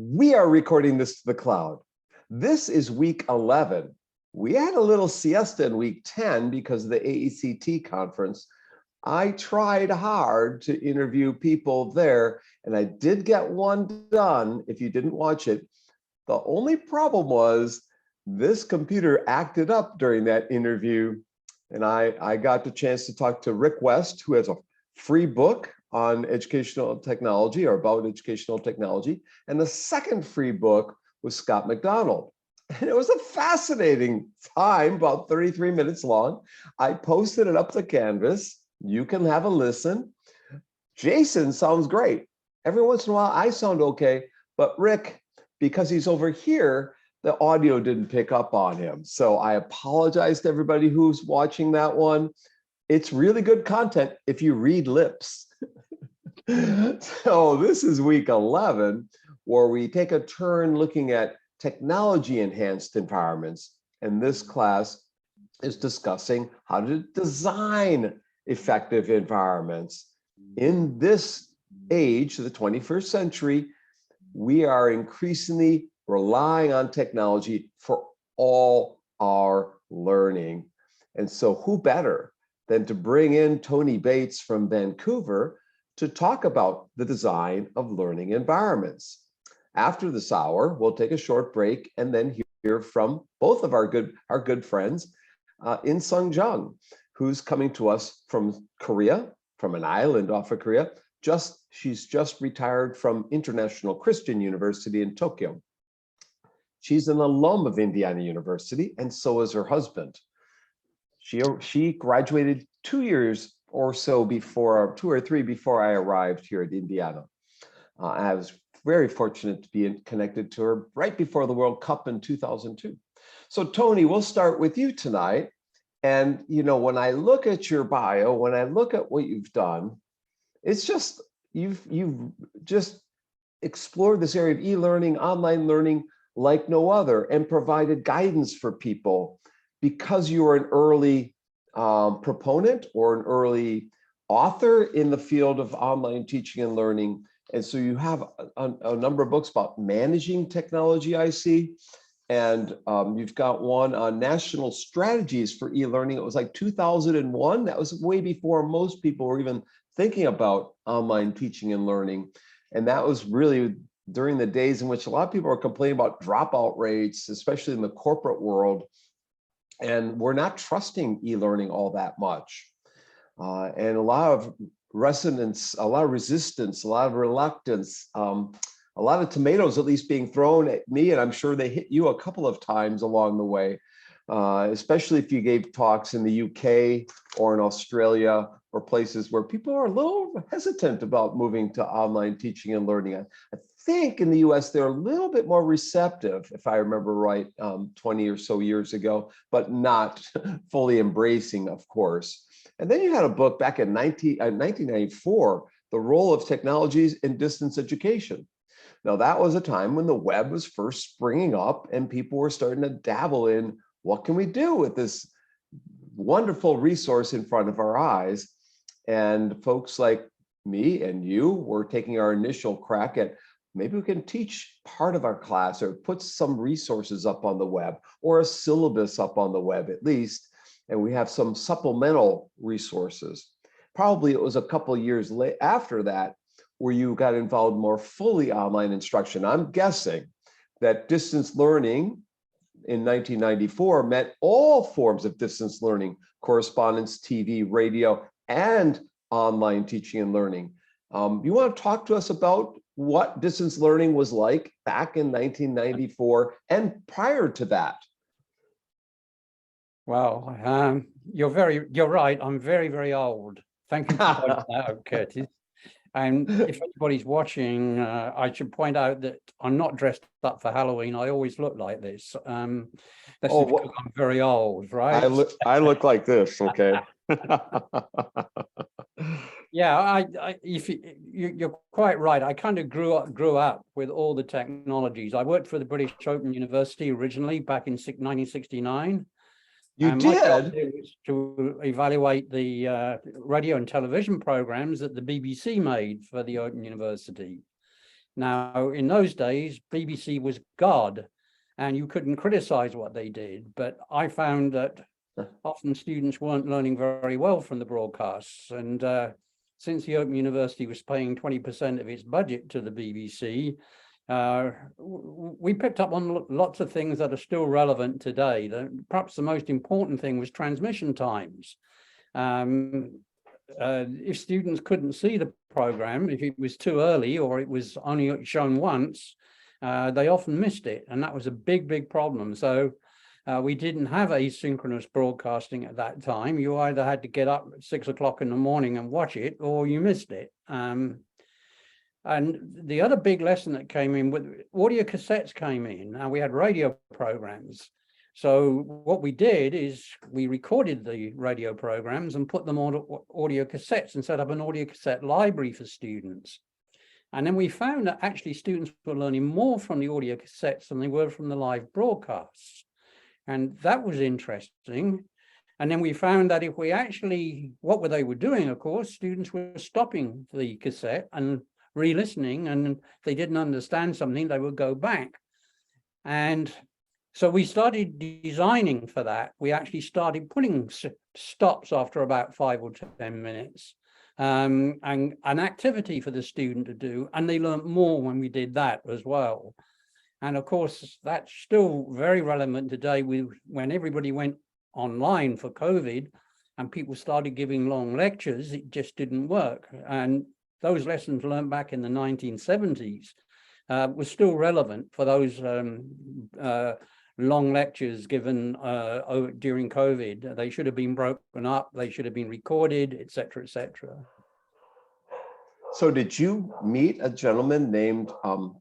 We are recording this to the cloud. This is week 11. We had a little siesta in week 10 because of the AECT conference. I tried hard to interview people there, and I did get one done if you didn't watch it. The only problem was this computer acted up during that interview, and I got the chance to talk to Rick West, who has a free book on educational technology or about educational technology. And the second free book was Scott McDonald. And it was a fascinating time, about 33 minutes long. I posted it up to Canvas. You can have a listen. Jason sounds great. Every once in a while, I sound okay. But Rick, because he's over here, the audio didn't pick up on him. So I apologize to everybody who's watching that one. It's really good content if you read lips. So this is week 11, where we take a turn looking at technology-enhanced environments. And this class is discussing how to design effective environments. In this age, the 21st century, we are increasingly relying on technology for all our learning. And so who better than to bring in Tony Bates from Vancouver to talk about the design of learning environments. After this hour, we'll take a short break and then hear from both of our good friends, In Sung Jung, who's coming to us from Korea, from an island off of Korea. She's just retired from International Christian University in Tokyo. She's an alum of Indiana University, and so is her husband. She graduated 2 years or so before, 2 or 3 before I arrived here at Indiana. I was very fortunate to be connected to her right before the World Cup in 2002. So Tony, we'll start with you tonight. And you know, when I look at your bio, when I look at what you've done, it's just, you've just explored this area of e-learning, online learning like no other, and provided guidance for people because you were an early proponent or an early author in the field of online teaching and learning. And so you have a number of books about managing technology, I see. And you've got one on national strategies for e-learning. It was like 2001. That was way before most people were even thinking about online teaching and learning. And that was really during the days in which a lot of people were complaining about dropout rates, especially in the corporate world. And we're not trusting e-learning all that much. And a lot of resonance, a lot of resistance, a lot of reluctance, a lot of tomatoes at least being thrown at me, and I'm sure they hit you a couple of times along the way, especially if you gave talks in the UK or in Australia or places where people are a little hesitant about moving to online teaching and learning. I think in the US, they're a little bit more receptive, if I remember right, 20 or so years ago, but not fully embracing, of course. And then you had a book back in 1994, The Role of Technologies in Distance Education. Now, that was a time when the web was first springing up and people were starting to dabble in what can we do with this wonderful resource in front of our eyes. And folks like me and you were taking our initial crack at maybe we can teach part of our class or put some resources up on the web or a syllabus up on the web at least. And we have some supplemental resources. Probably it was a couple of years after that where you got involved more fully online instruction. I'm guessing that distance learning in 1994 meant all forms of distance learning, correspondence, TV, radio, and online teaching and learning. You want to talk to us about what distance learning was like back in 1994 and prior to that? Well, you're right. I'm very, very old. Thank you for pointing that out, Curtis. And if anybody's watching, I should point out that I'm not dressed up for Halloween. I always look like this. This is because I'm very old, right? I look like this, okay. Yeah, you're quite right. I kind of grew up with all the technologies. I worked for the British Open University originally back in 1969. You did? My job was to evaluate the radio and television programs that the BBC made for the Open University. Now, in those days, BBC was God, and you couldn't criticize what they did. But I found that often students weren't learning very well from the broadcasts. And since the Open University was paying 20% of its budget to the BBC, we picked up on lots of things that are still relevant today. Perhaps the most important thing was transmission times. If students couldn't see the program, if it was too early or it was only shown once, they often missed it, and that was a big problem. So we didn't have asynchronous broadcasting at that time. You either had to get up at 6 o'clock in the morning and watch it, or you missed it. And the other big lesson that came in with audio cassettes came in. Now we had radio programs. So what we did is we recorded the radio programs and put them on audio cassettes and set up an audio cassette library for students. And then we found that actually students were learning more from the audio cassettes than they were from the live broadcasts. And that was interesting. And then we found that if we actually, what they were doing, of course, students were stopping the cassette and re-listening, and if they didn't understand something, they would go back. And so we started designing for that. We actually started putting stops after about 5 or 10 minutes, and an activity for the student to do. And they learned more when we did that as well. And of course, that's still very relevant today when everybody went online for COVID and people started giving long lectures, it just didn't work. And those lessons learned back in the 1970s were still relevant for those long lectures given during COVID. They should have been broken up, they should have been recorded, et cetera, et cetera. So did you meet a gentleman named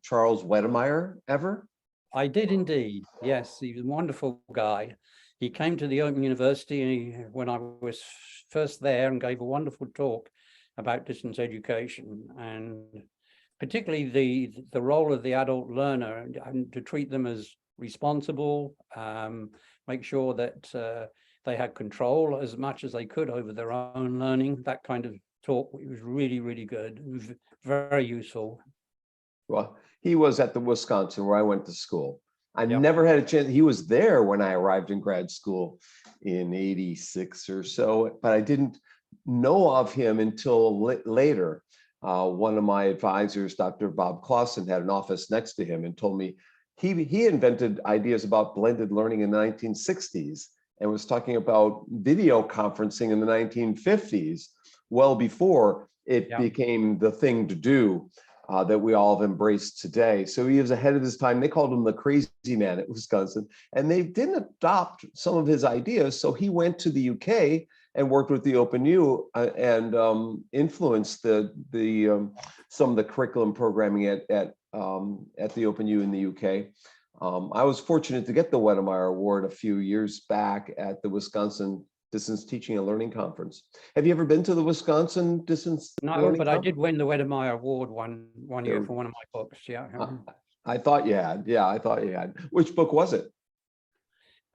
Charles Wedemeyer ever? I did indeed, yes. He was a wonderful guy. He came to the Open University when I was first there and gave a wonderful talk about distance education, and particularly the role of the adult learner and to treat them as responsible, make sure that they had control as much as they could over their own learning. That kind of talk was really good, very useful. Well, he was at the Wisconsin where I went to school. I Yep. never had a chance. He was there when I arrived in grad school in '86 or so, but I didn't know of him until later. One of my advisors, Dr. Bob Clausen, had an office next to him and told me he invented ideas about blended learning in the 1960s and was talking about video conferencing in the 1950s, well before it became the thing to do that we all have embraced today. So he was ahead of his time. They called him the crazy man at Wisconsin, and they didn't adopt some of his ideas. So he went to the UK and worked with the OpenU and influenced some of the curriculum programming at the OpenU in the UK. I was fortunate to get the Wedemeyer Award a few years back at the Wisconsin Distance Teaching and Learning Conference. Have you ever been to the Wisconsin Distance No, but I did win the Wedemeyer Award one year for one of my books. Yeah. I thought you had. Yeah, I thought you had. Which book was it?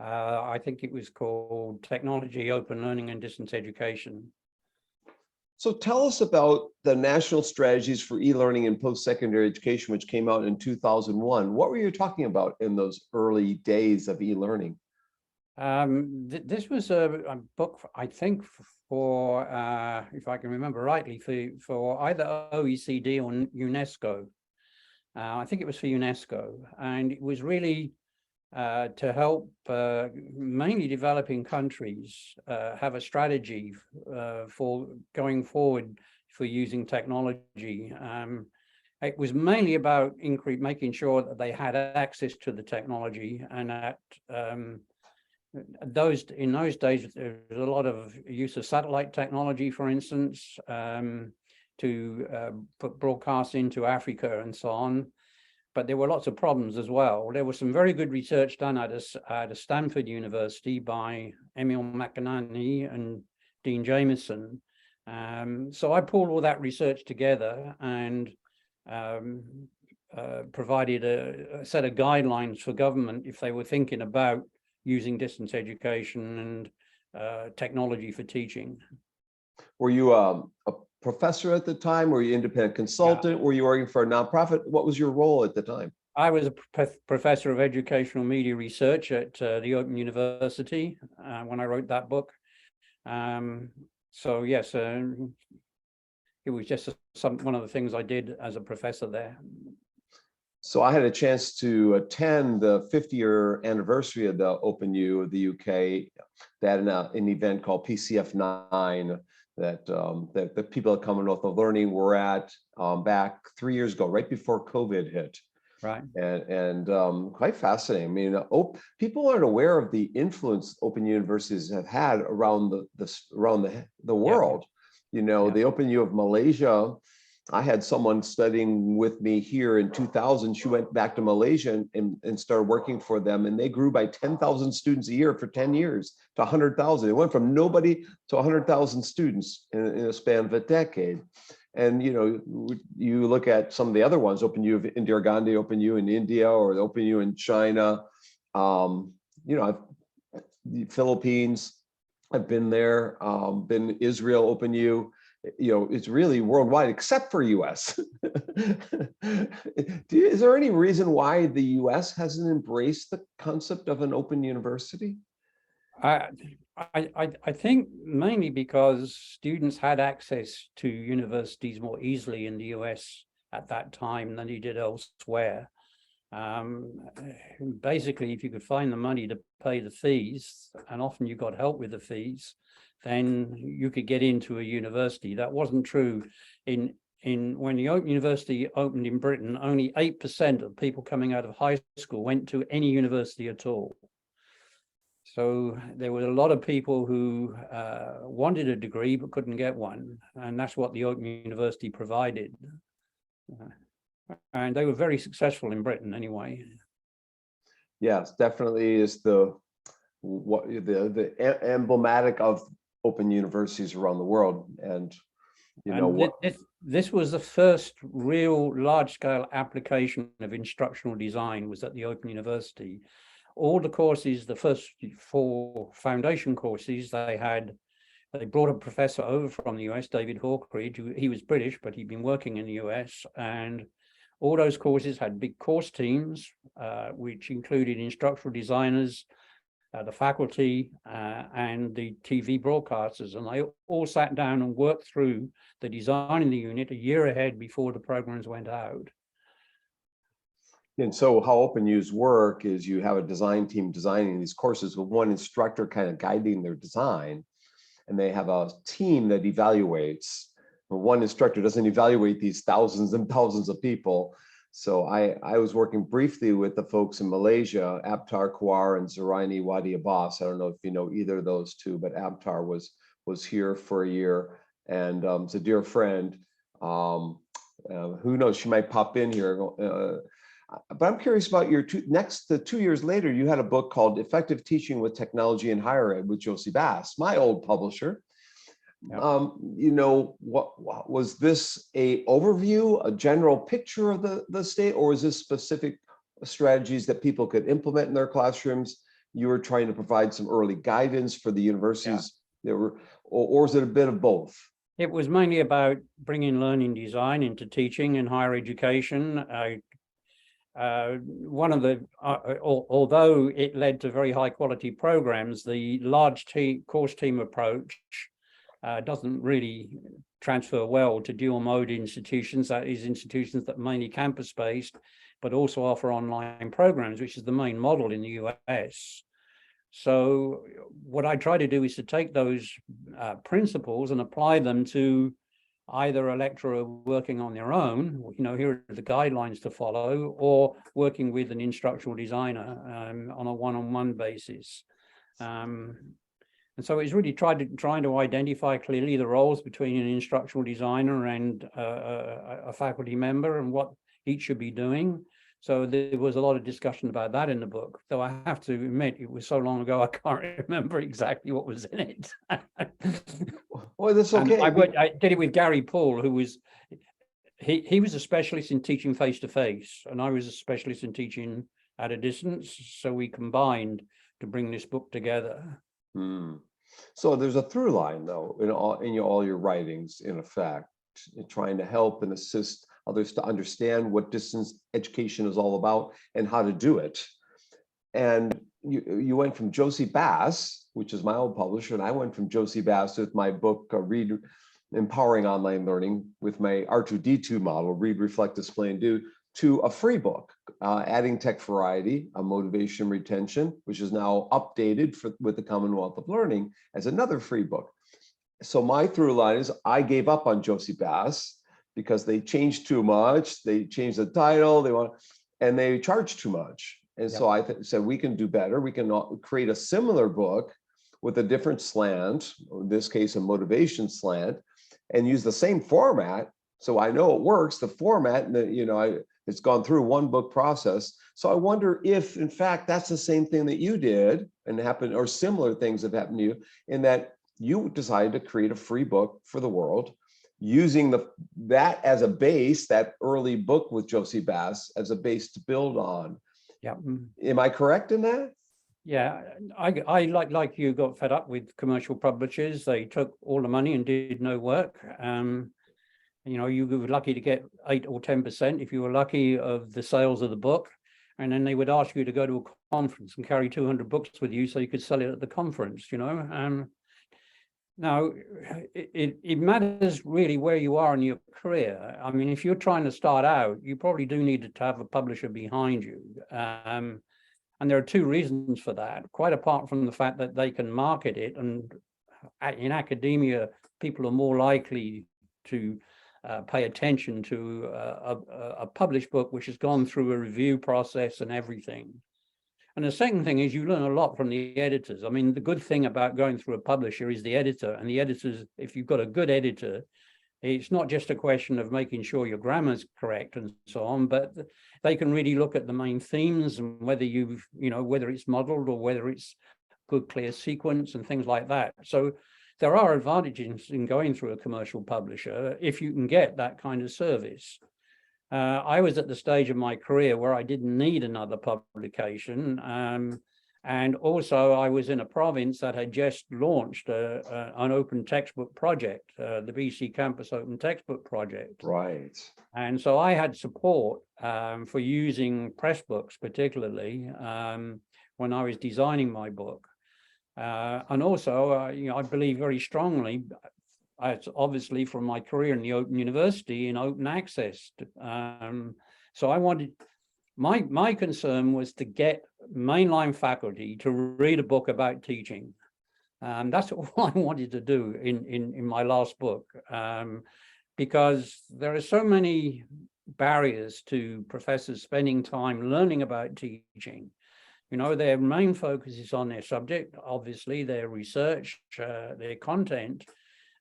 I think it was called Technology, Open Learning and Distance Education. So tell us about the National Strategies for E-Learning and Post-Secondary Education, which came out in 2001. What were you talking about in those early days of e-learning? This was a book, I think, for, if I can remember rightly, for either OECD or UNESCO. I think it was for UNESCO, and it was really to help mainly developing countries have a strategy for going forward for using technology. It was mainly about making sure that they had access to the technology, and that in those days there was a lot of use of satellite technology, for instance, to put broadcasts into Africa and so on. But there were lots of problems as well. There was some very good research done at Stanford University by Emil McInerney and Dean Jameson. So I pulled all that research together and provided a set of guidelines for government if they were thinking about using distance education and technology for teaching. Were you a professor at the time? Were you independent consultant? Were you working for a nonprofit? What was your role at the time? I was a professor of educational media research at the Open University when I wrote that book. So yes, it was just one of the things I did as a professor there. So I had a chance to attend the 50-year anniversary of the Open U of the UK. They had an event called PCF 9 that the people at Commonwealth of Learning were at back 3 years ago, right before COVID hit. Right. And quite fascinating. I mean, people aren't aware of the influence open universities have had around the world. You know, the Open U of Malaysia, I had someone studying with me here in 2000. She went back to Malaysia and started working for them, and they grew by 10,000 students a year for 10 years to 100,000. It went from nobody to 100,000 students in a span of a decade. And you know, you look at some of the other ones, Open U of Indira Gandhi, Open U in India, or the Open U in China. You know, the Philippines, I've been there, been Israel, Open U. You know, it's really worldwide, except for US. Is there any reason why the US hasn't embraced the concept of an open university? I think mainly because students had access to universities more easily in the US at that time than they did elsewhere. Basically, if you could find the money to pay the fees, and often you got help with the fees, then you could get into a university. That wasn't true when the Open University opened in Britain. Only 8% of people coming out of high school went to any university at all. So there were a lot of people who wanted a degree but couldn't get one, and that's what the Open University provided. And they were very successful in Britain anyway. Yes, definitely is the emblematic of open universities around the world. And you know what, this was the first real large-scale application of instructional design was at the Open University. All the courses, the first 4 foundation courses, they brought a professor over from the US, David Hawkridge. He was British, but he'd been working in the US, and all those courses had big course teams, which included instructional designers, the faculty, and the TV broadcasters. And they all sat down and worked through the design in the unit a year ahead before the programs went out. And so how Open U's work is you have a design team designing these courses with one instructor kind of guiding their design, and they have a team that evaluates. One instructor doesn't evaluate these thousands and thousands of people. So I was working briefly with the folks in Malaysia, Abtar Kawar and Zuraini Wadi Abbas. I don't know if you know either of those two, but Abtar was here for a year, and it's a dear friend. Who knows, she might pop in here. But I'm curious about your 2 years later, you had a book called Effective Teaching with Technology in Higher Ed with Josie Bass, my old publisher. Yep. You know, what was this a overview, a general picture of the state, or is this specific strategies that people could implement in their classrooms? You were trying to provide some early guidance for the universities. Or is it a bit of both? It was mainly about bringing learning design into teaching in higher education. One of the, although it led to very high quality programs, the large course team approach doesn't really transfer well to dual mode institutions, that is institutions that mainly campus based, but also offer online programs, which is the main model in the US. So what I try to do is to take those principles and apply them to either a lecturer working on their own, you know, here are the guidelines to follow, or working with an instructional designer on a one-on-one basis. And so it's really trying to identify clearly the roles between an instructional designer and a faculty member and what each should be doing. So there was a lot of discussion about that in the book, though I have to admit it was so long ago I can't remember exactly what was in it. Well, that's okay. I did it with Gary Paul, who was he was a specialist in teaching face-to-face, and I was a specialist in teaching at a distance. So we combined to bring this book together. So there's a through line, though, in all your writings, in effect. trying to help and assist others to understand what distance education is all about and how to do it. And you went from Josie Bass, which is my old publisher, and I went from Josie Bass with my book, Read Empowering Online Learning, with my R2D2 model, Read, Reflect, Display, and Do, to a free book, Adding Tech Variety, a Motivation Retention, which is now updated with the Commonwealth of Learning as another free book. So my through line is I gave up on Josie Bass because they changed too much. They changed the title, and they charged too much. And so I said, we can do better. We can create a similar book with a different slant, in this case, a motivation slant, and use the same format. So I know it works, the format, and it's gone through one book process. So I wonder if, in fact, that's the same thing that you did and happened, or similar things have happened to you, in that you decided to create a free book for the world, using that as a base, that early book with Josie Bass as a base to build on. Yeah. Am I correct in that? Yeah, I like you got fed up with commercial publishers. They took all the money and did no work. You were lucky to get 8 or 10%, if you were lucky, of the sales of the book. And then they would ask you to go to a conference and carry 200 books with you so you could sell it at the conference, Now, it matters really where you are in your career. I mean, if you're trying to start out, you probably do need to have a publisher behind you. And there are 2 reasons for that, quite apart from the fact that they can market it. And in academia, people are more likely to pay attention to a published book which has gone through a review process and everything. And the second thing is you learn a lot from the editors. I mean, the good thing about going through a publisher is the editor. And the editors, if you've got a good editor, it's not just a question of making sure your grammar's correct and so on, but they can really look at the main themes and whether whether it's modeled or whether it's good, clear sequence and things like that. So there are advantages in going through a commercial publisher if you can get that kind of service. I was at the stage of my career where I didn't need another publication. And also I was in a province that had just launched an open textbook project, the BC Campus Open Textbook Project. Right. And so I had support for using Pressbooks, particularly when I was designing my book. And also, I believe very strongly, obviously from my career in the Open University, in open access. So I wanted, my concern was to get mainline faculty to read a book about teaching. That's what I wanted to do in my last book, because there are so many barriers to professors spending time learning about teaching. Their main focus is on their subject, obviously, their research, their content.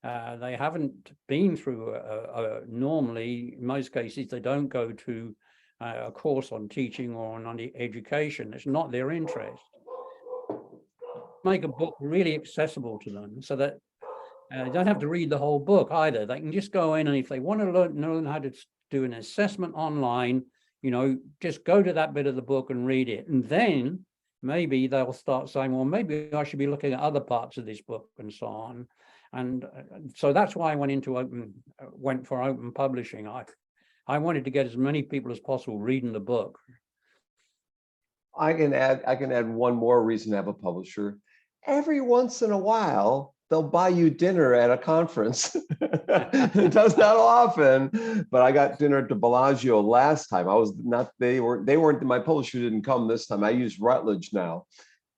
They haven't been through normally, in most cases, they don't go to a course on teaching or on education. It's not their interest. Make a book really accessible to them so that they don't have to read the whole book either. They can just go in, and if they want to learn how to do an assessment online, just go to that bit of the book and read it. And then maybe they'll start saying, well, maybe I should be looking at other parts of this book and so on. And so that's why I went for open publishing. I wanted to get as many people as possible reading the book. I can add one more reason to have a publisher. Every once in a while, they'll buy you dinner at a conference. It does not often, but I got dinner at the Bellagio last time. They weren't, my publisher didn't come this time. I use Routledge now.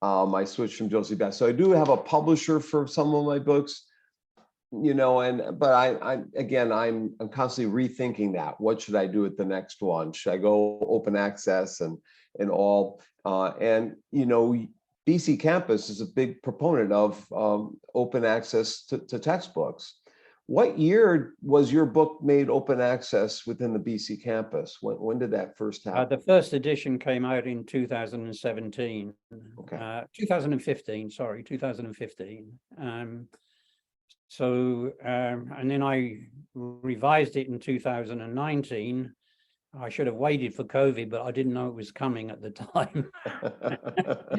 I switched from Josie Bass. So I do have a publisher for some of my books, but I'm constantly rethinking that. What should I do with the next one? Should I go open access and all? BC Campus is a big proponent of open access to textbooks. What year was your book made open access within the BC Campus? When did that first happen? The first edition came out in 2017. Okay. 2015, sorry, 2015. And then I revised it in 2019. I should have waited for COVID, but I didn't know it was coming at the time.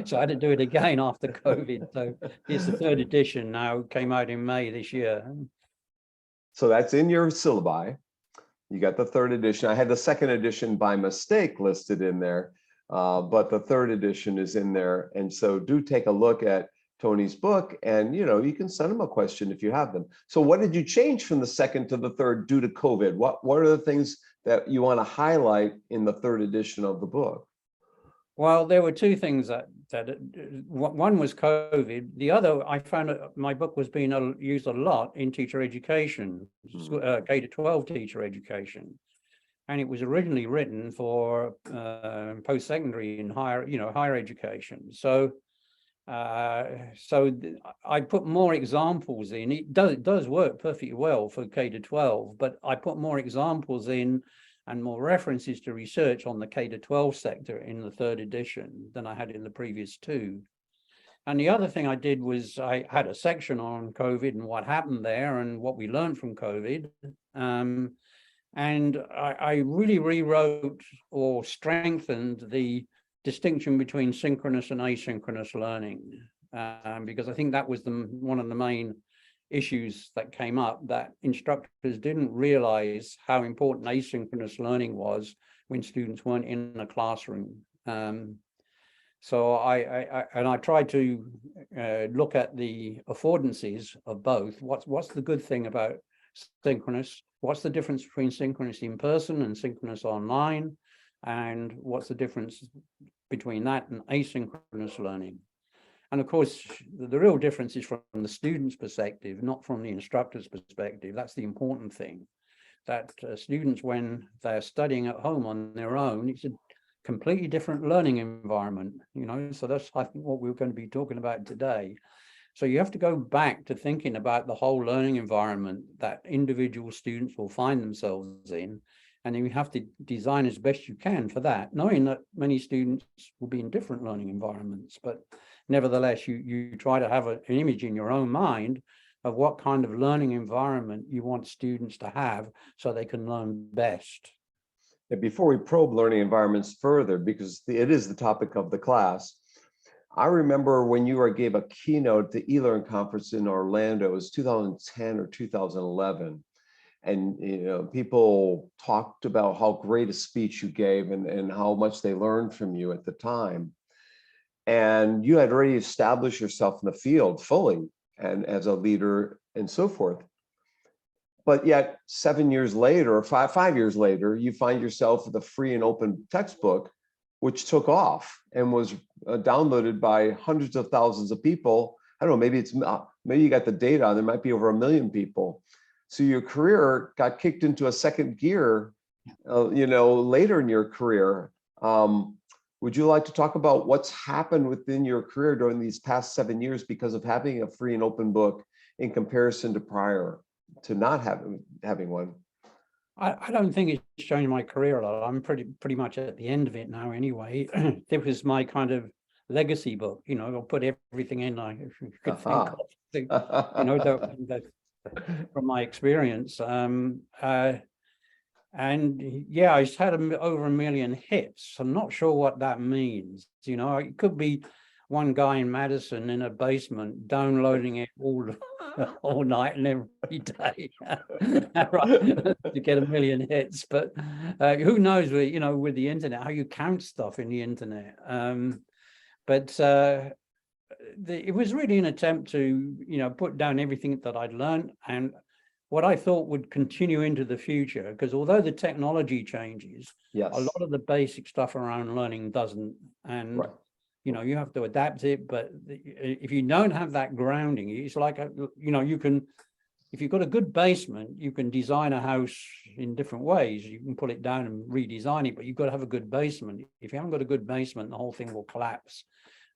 So I had to do it again after COVID. So it's the 3rd edition now, came out in May this year. So that's in your syllabi. You got the third edition. I had the second edition by mistake listed in there, but the third edition is in there. And so do take a look at Tony's book, and you can send him a question if you have them. So what did you change from the second to the third due to COVID? What are the things that you want to highlight in the third edition of the book? Well, there were two things that one was COVID. The other, I found my book was being used a lot in teacher education, K-12 teacher education, and it was originally written for post-secondary and higher education. So I put more examples in. It does work perfectly well for K-12, but I put more examples in and more references to research on the K-12 sector in the third edition than I had in the previous two. And the other thing I did was I had a section on COVID and what happened there and what we learned from COVID. And I really rewrote or strengthened the distinction between synchronous and asynchronous learning, because I think that was one of the main issues that came up, that instructors didn't realize how important asynchronous learning was when students weren't in a classroom. So I tried to look at the affordances of both. What's the good thing about synchronous? What's the difference between synchronous in person and synchronous online? And what's the difference between that and asynchronous learning? And of course, the real difference is from the student's perspective, not from the instructor's perspective. That's the important thing, that students, when they're studying at home on their own, it's a completely different learning environment, so that's, I think, what we're going to be talking about today. So you have to go back to thinking about the whole learning environment that individual students will find themselves in. And then you have to design as best you can for that, knowing that many students will be in different learning environments. But nevertheless, you try to have an image in your own mind of what kind of learning environment you want students to have so they can learn best. And before we probe learning environments further, because it is the topic of the class, I remember when you gave a keynote at the eLearn conference in Orlando. It was 2010 or 2011. And people talked about how great a speech you gave and how much they learned from you at the time. And you had already established yourself in the field fully and as a leader and so forth. But yet 7 years later, or five years later, you find yourself with a free and open textbook, which took off and was downloaded by hundreds of thousands of people. I don't know, maybe you got the data, there might be over 1 million people. So your career got kicked into a second gear, later in your career. Would you like to talk about what's happened within your career during these past 7 years because of having a free and open book in comparison to prior to not having one? I don't think it's changed my career a lot. I'm pretty much at the end of it now anyway. It was my kind of legacy book, I'll put everything in I could think of, from my experience. And yeah, I just had over 1 million hits. I'm not sure what that means. It could be one guy in Madison in a basement downloading it all night and every day to get 1 million hits. But who knows, with the internet, how you count stuff in the internet. It was really an attempt to, put down everything that I'd learned and what I thought would continue into the future, because although the technology changes, yes, a lot of the basic stuff around learning doesn't. And, right. You have to adapt it. But if you don't have that grounding, it's like, you can, if you've got a good basement, you can design a house in different ways. You can pull it down and redesign it, but you've got to have a good basement. If you haven't got a good basement, the whole thing will collapse.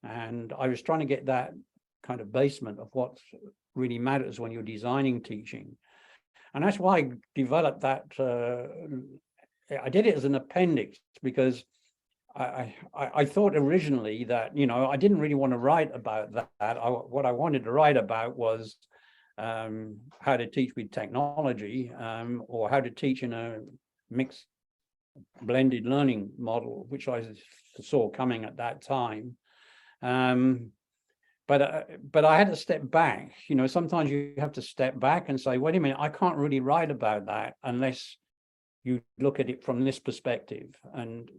And I was trying to get that kind of basement of what really matters when you're designing teaching. And that's why I developed that. I did it as an appendix because I thought originally that, I didn't really want to write about that. What I wanted to write about was how to teach with technology, or how to teach in a mixed blended learning model, which I saw coming at that time. but I had to step back. You know, sometimes you have to step back and say, wait a minute, I can't really write about that unless you look at it from this perspective. And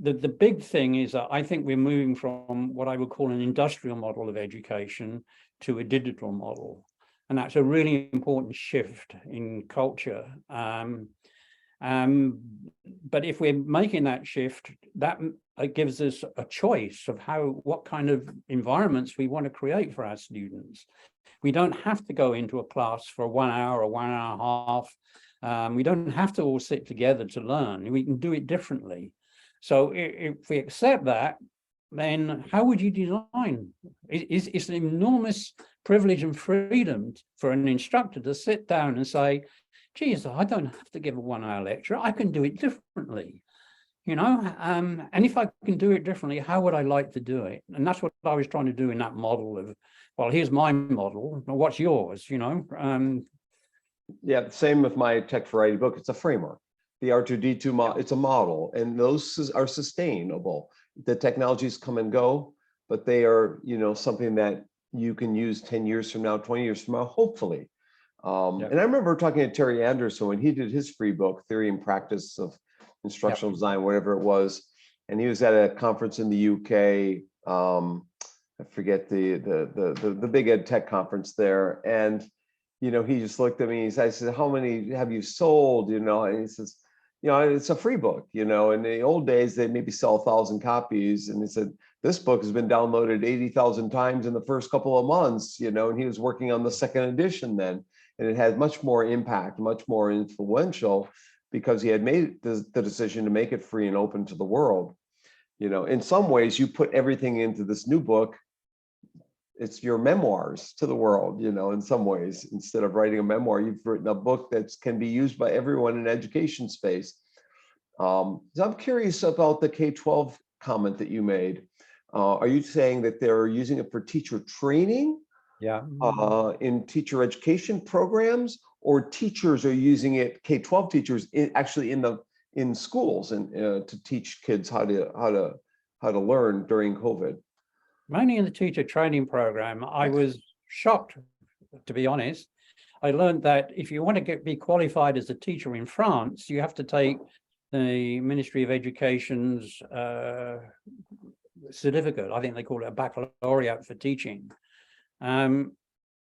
the big thing is that I think we're moving from what I would call an industrial model of education to a digital model. And that's a really important shift in culture. But if we're making that shift, that gives us a choice of what kind of environments we want to create for our students. We don't have to go into a class for 1 hour or 1 hour and a half. We don't have to all sit together to learn. We can do it differently. So if we accept that, then how would you design? It's an enormous privilege and freedom for an instructor to sit down and say, geez, I don't have to give a 1 hour lecture. I can do it differently, you know? And if I can do it differently, how would I like to do it? And that's what I was trying to do in that model of, well, here's my model. What's yours, you know? Yeah, same with my Tech Variety book. It's a framework. The R2D2 model, it's a model, and those are sustainable. The technologies come and go, but they are, you know, something that you can use 10 years from now, 20 years from now, hopefully. And I remember talking to Terry Anderson when he did his free book, Theory and Practice of Instructional Design, whatever it was. And he was at a conference in the UK. I forget the big ed tech conference there. And, you know, he just looked at me, I said, how many have you sold? You know, and he says, you know, it's a free book, you know, in the old days, they maybe sell 1,000 copies. And he said, this book has been downloaded 80,000 times in the first couple of months, you know, and he was working on the second edition then. And it had much more impact, much more influential, because he had made the decision to make it free and open to the world. You know, in some ways, you put everything into this new book. It's your memoirs to the world, you know, in some ways. Instead of writing a memoir, you've written a book that can be used by everyone in education space. So I'm curious about the K-12 comment that you made. Are you saying that they're using it for teacher training? Yeah. In teacher education programs, or teachers are using it, K-12 teachers actually in schools and to teach kids how to learn during COVID? Mainly in the teacher training program. I was shocked, to be honest. I learned that if you want to be qualified as a teacher in France, you have to take the Ministry of Education's certificate. I think they call it a baccalaureate for teaching. And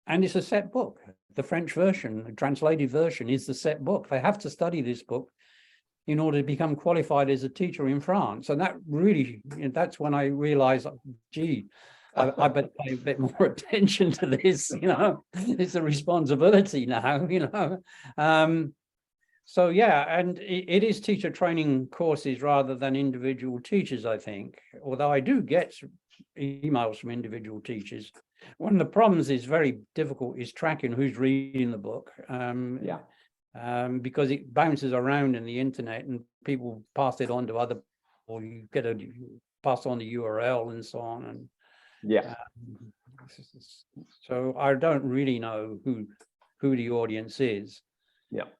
it's a set book. The French version, the translated version, is the set book. They have to study this book in order to become qualified as a teacher in France. And that really, that's when I realized, gee, I better pay a bit more attention to this, you know, it's a responsibility now, you know. So yeah, and it is teacher training courses rather than individual teachers, I think, although I do get emails from individual teachers. One of the problems is very difficult is tracking who's reading the book. Because it bounces around in the internet and people pass it on to other, or you get a pass on the URL and so on. And so I don't really know who the audience is.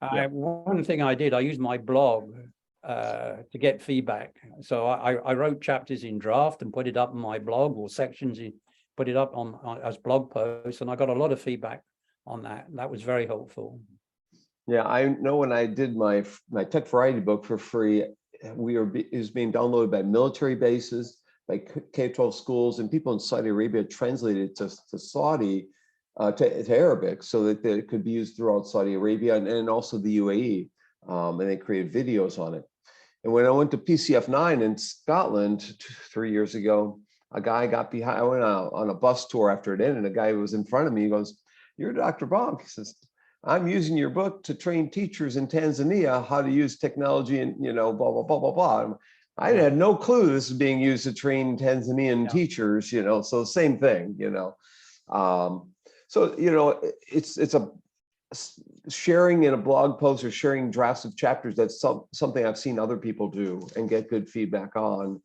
One thing I did, I used my blog to get feedback. So I wrote chapters in draft and put it up on my blog, or sections put it up on as blog posts, and I got a lot of feedback on that. That was very helpful. Yeah, I know when I did my Tech Variety book for free, it was being downloaded by military bases, by K-12 schools, and people in Saudi Arabia translated it to Saudi, to Arabic, so that it could be used throughout Saudi Arabia and also the UAE. And they created videos on it. And when I went to PCF 9 in Scotland 3 years ago, a guy got behind. I went on a bus tour after it ended, and a guy was in front of me. He goes, "You're Dr. Bonk." He says, "I'm using your book to train teachers in Tanzania how to use technology and, you know, blah, blah, blah, blah, blah." I had no clue this is being used to train Tanzanian teachers, you know, so same thing, you know. So, you know, it's a sharing in a blog post or sharing drafts of chapters. That's something I've seen other people do and get good feedback on,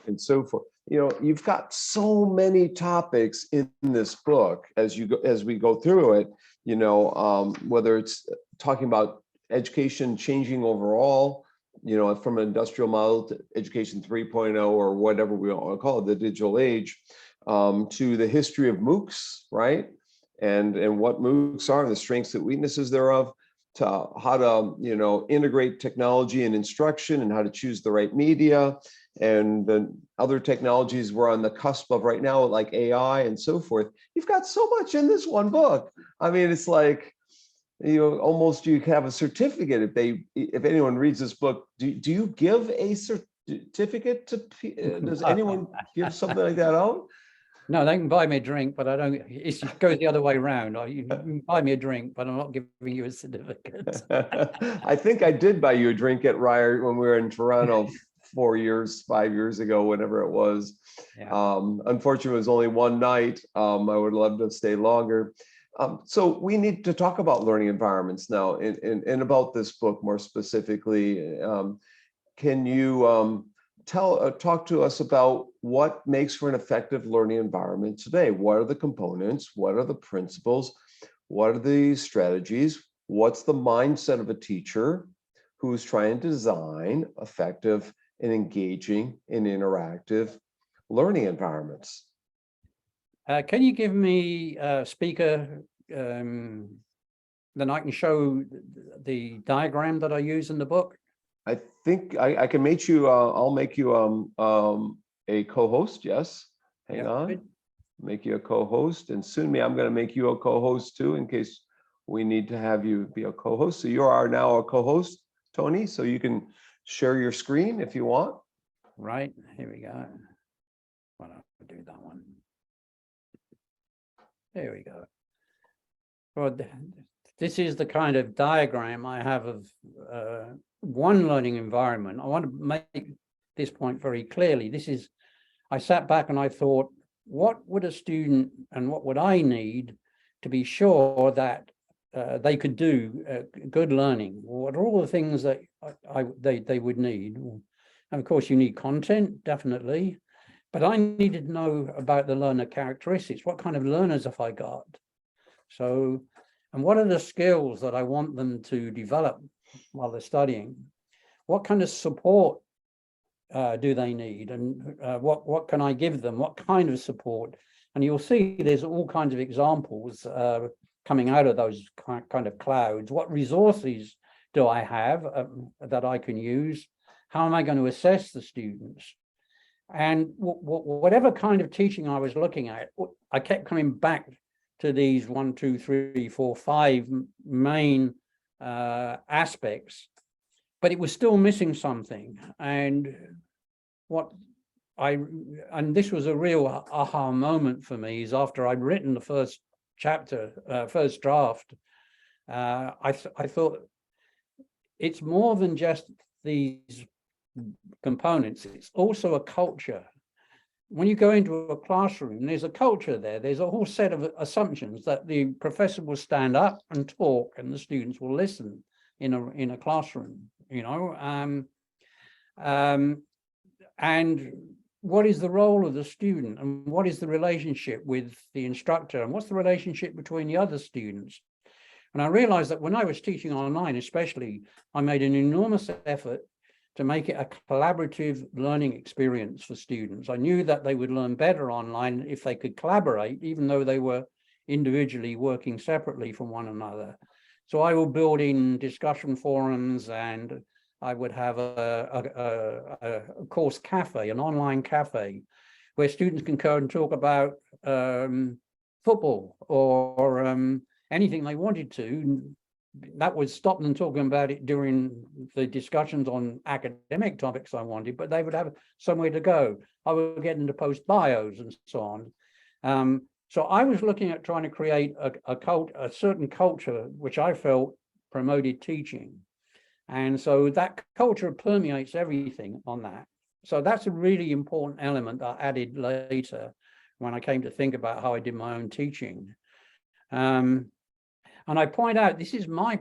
and so forth. You know, you've got so many topics in this book as we go through it, you know, whether it's talking about education changing overall, from an industrial model to education 3.0 or whatever we want to call it, the digital age, to the history of MOOCs, right? And what MOOCs are and the strengths and weaknesses thereof, to how to, integrate technology and instruction and how to choose the right media, and the other technologies we're on the cusp of right now, like AI and so forth. You've got so much in this one book. I mean, it's like, almost you have a certificate if anyone reads this book. Do you give a certificate to, does anyone give something like that out? No, they can buy me a drink, but I don't. It goes the other way around. You can buy me a drink, but I'm not giving you a certificate. I think I did buy you a drink at Ryer when we were in Toronto 5 years ago, whenever it was. Yeah. Unfortunately, it was only one night. I would love to stay longer. So we need to talk about learning environments now, and about this book more specifically. Can you talk to us about what makes for an effective learning environment today? What are the components? What are the principles? What are the strategies? What's the mindset of a teacher who's trying to design effective and engaging and interactive learning environments? Can you give me a speaker, then I can show the diagram that I use in the book? I think I can make you, I'll make you a co-host, yes. Hang on, good. Make you a co-host, and soon I'm going to make you a co-host too, in case we need to have you be a co-host. So you are now a co-host, Tony, so you can share your screen if you want. Right, here we go. Why don't I do that one? There we go. Well, this is the kind of diagram I have of one learning environment. I want to make this point very clearly. I sat back and I thought, what would a student and what would I need to be sure that they could do good learning? What are all the things that they would need? And of course, you need content, definitely. But I needed to know about the learner characteristics. What kind of learners have I got? So, and what are the skills that I want them to develop while they're studying? What kind of support do they need? And what can I give them? What kind of support? And you'll see there's all kinds of examples coming out of those kind of clouds. What resources do I have that I can use? How am I going to assess the students? And whatever kind of teaching I was looking at, I kept coming back to these 1, 2, 3, 4, 5 main aspects, but it was still missing something. And this was a real aha moment for me, is after I'd written the first chapter, first draft, I thought it's more than just these components. It's also a culture. When you go into a classroom, there's a culture there. There's a whole set of assumptions that the professor will stand up and talk, and the students will listen in a classroom. And what is the role of the student, and what is the relationship with the instructor, and what's the relationship between the other students? And I realized that when I was teaching online, especially, I made an enormous effort to make it a collaborative learning experience for students. I knew that they would learn better online if they could collaborate, even though they were individually working separately from one another. So I will build in discussion forums, and I would have a course cafe, an online cafe, where students can go and talk about football or anything they wanted to. That would stop them talking about it during the discussions on academic topics I wanted, but they would have somewhere to go. I would get them to post bios and so on. So I was looking at trying to create a certain culture which I felt promoted teaching. And so that culture permeates everything on that. So that's a really important element that I added later when I came to think about how I did my own teaching. And I point out this is the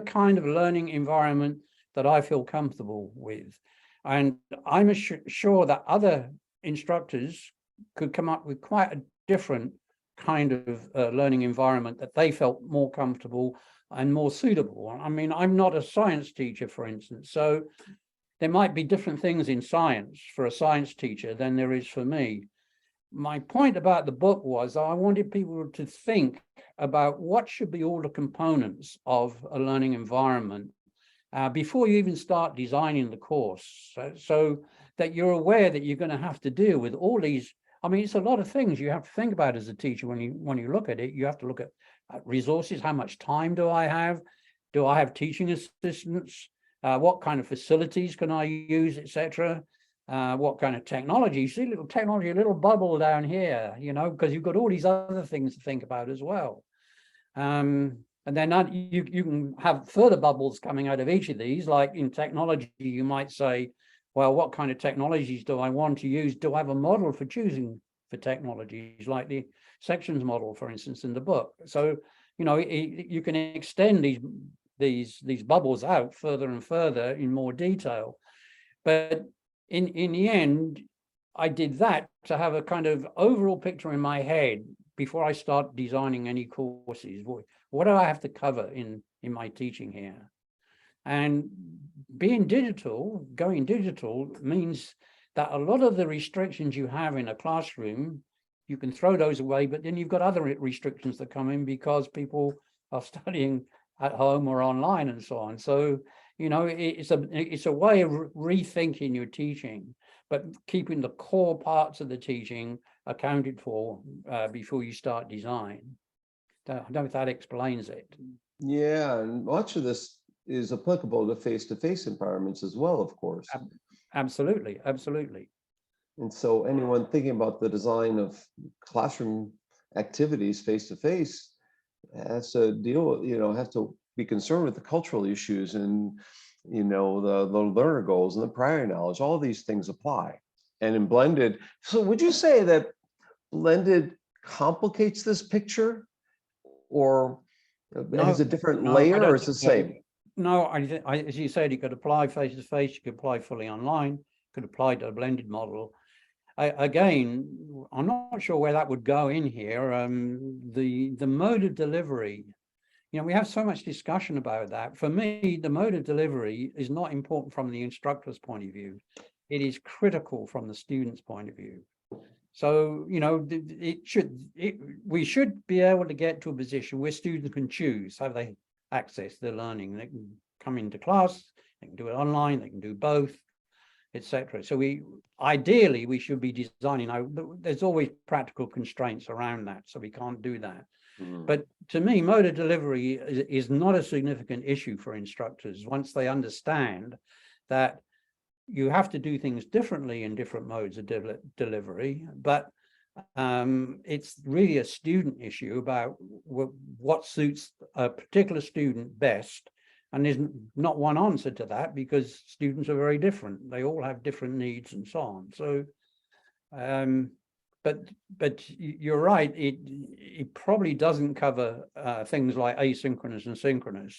kind of learning environment that I feel comfortable with, and I'm sure that other instructors could come up with quite a different kind of learning environment that they felt more comfortable and more suitable. I mean, I'm not a science teacher, for instance, so there might be different things in science for a science teacher than there is for me. My point about the book was I wanted people to think about what should be all the components of a learning environment before you even start designing the course, so that you're aware that you're going to have to deal with all these. I mean, it's a lot of things you have to think about as a teacher when you look at it. You have to look at resources. How much time do I have? Do I have teaching assistants? What kind of facilities can I use, etc.? What kind of technology? You see a little bubble down here, you know, because you've got all these other things to think about as well. And then you can have further bubbles coming out of each of these. Like in technology, you might say, well, what kind of technologies do I want to use? Do I have a model for choosing for technologies, like the sections model, for instance, in the book? So, you know, you can extend these bubbles out further and further in more detail. But in the end, I did that to have a kind of overall picture in my head before I start designing any courses. What do I have to cover in my teaching here? And being digital, going digital, means that a lot of the restrictions you have in a classroom, you can throw those away, but then you've got other restrictions that come in because people are studying at home or online and so on. So, you know, it's a way of rethinking your teaching, but keeping the core parts of the teaching accounted for before you start design. I don't know if that explains it. Yeah, and much of this is applicable to face-to-face environments as well, of course. Absolutely, absolutely. And so anyone thinking about the design of classroom activities face-to-face has to deal, you know, has to be concerned with the cultural issues and, you know, the learner goals and the prior knowledge. All these things apply. And in blended, so would you say that blended complicates this picture, or has a different layer, or it's the same? No, as you said, you could apply face-to-face, you could apply fully online, could apply to a blended model. Again, I'm not sure where that would go in here. The mode of delivery, you know, we have so much discussion about that. For me, the mode of delivery is not important from the instructor's point of view. It is critical from the student's point of view. So, you know, we should be able to get to a position where students can choose how they access their learning. They can come into class, they can do it online, they can do both, etc. So ideally we should be designing. There's always practical constraints around that, so we can't do that. But to me, mode of delivery is not a significant issue for instructors once they understand that you have to do things differently in different modes of delivery, but it's really a student issue about what suits a particular student best. And there's not one answer to that, because students are very different. They all have different needs and so on. So, but you're right, it probably doesn't cover things like asynchronous and synchronous.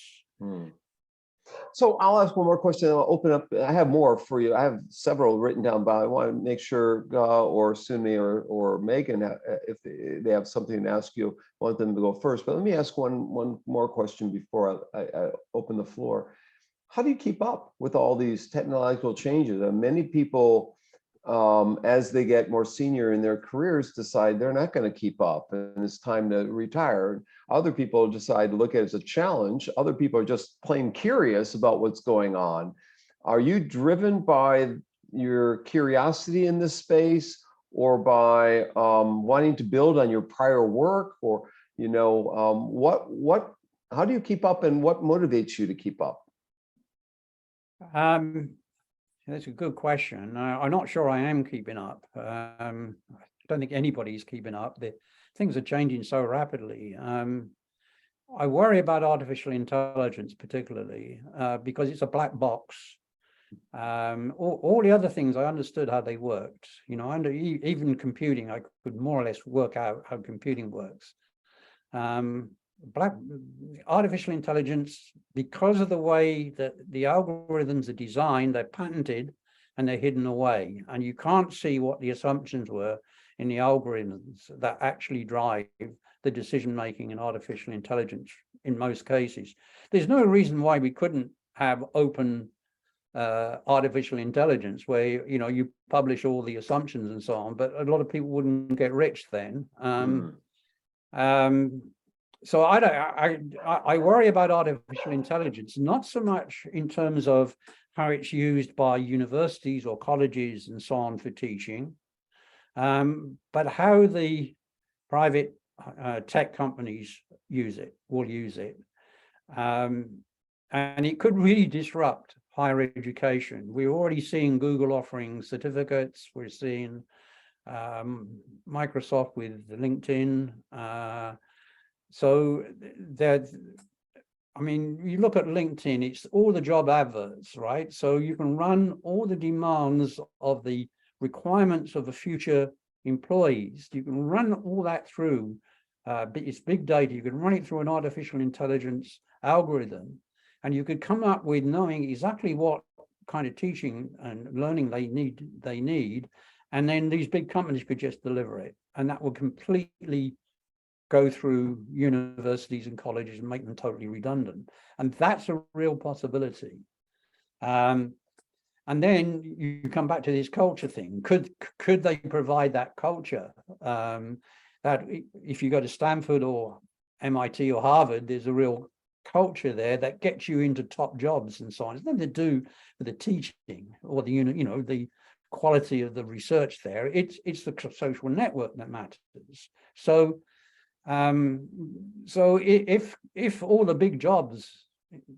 So I'll ask one more question. I'll open up. I have more for you. I have several written down, but I want to make sure or Sumi or Megan, if they have something to ask you, I want them to go first. But let me ask one more question before I open the floor. How do you keep up with all these technological changes? And many people, as they get more senior in their careers, decide they're not going to keep up and it's time to retire. Other people decide to look at it as a challenge. Other people are just plain curious about what's going on. Are you driven by your curiosity in this space, or by wanting to build on your prior work, or, you know, how do you keep up, and what motivates you to keep up? That's a good question. I'm not sure I am keeping up. I don't think anybody's keeping up. Things are changing so rapidly. I worry about artificial intelligence particularly because it's a black box. All the other things, I understood how they worked. You know, even computing, I could more or less work out how computing works. Artificial intelligence, because of the way that the algorithms are designed, they're patented and they're hidden away, and you can't see what the assumptions were in the algorithms that actually drive the decision making in artificial intelligence in most cases. There's no reason why we couldn't have open artificial intelligence where, you know, you publish all the assumptions and so on, but a lot of people wouldn't get rich then. So I worry about artificial intelligence, not so much in terms of how it's used by universities or colleges and so on for teaching, but how the private tech companies will use it. And it could really disrupt higher education. We're already seeing Google offering certificates. We're seeing Microsoft with LinkedIn. So that, I mean, you look at LinkedIn, it's all the job adverts, right? So you can run all the demands of the requirements of the future employees. You can run all that through, it's big data. You can run it through an artificial intelligence algorithm, and you could come up with knowing exactly what kind of teaching and learning they need, and then these big companies could just deliver it, and that would completely go through universities and colleges and make them totally redundant. And that's a real possibility. And then you come back to this culture thing. Could they provide that culture? That if you go to Stanford or MIT or Harvard, there's a real culture there that gets you into top jobs and so on. It's nothing to do with the teaching or the the quality of the research there. It's the social network that matters. So if all the big jobs,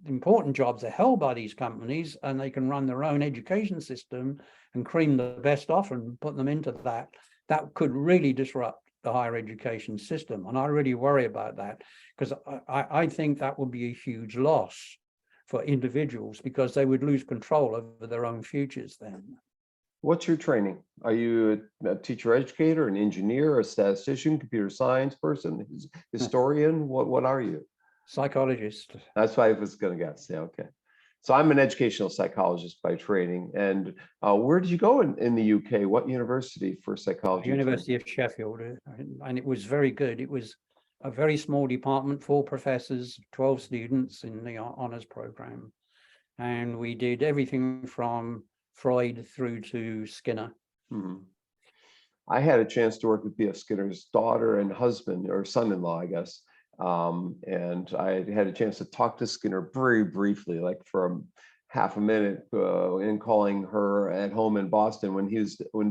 important jobs, are held by these companies and they can run their own education system and cream the best off and put them into that could really disrupt the higher education system. And I really worry about that, because I think that would be a huge loss for individuals, because they would lose control over their own futures then. What's your training? Are you a teacher educator, an engineer, a statistician, computer science person, historian? What are you? Psychologist. That's what I was going to guess. Yeah, okay. So I'm an educational psychologist by training. And where did you go in the UK? What university for psychology? University of Sheffield, and it was very good. It was a very small department, 4 professors, 12 students in the honors program, and we did everything from Freud through to Skinner. I had a chance to work with B.F. Skinner's daughter and husband, or son-in-law, I guess. And I had a chance to talk to Skinner very briefly, like for half a minute, in calling her at home in Boston when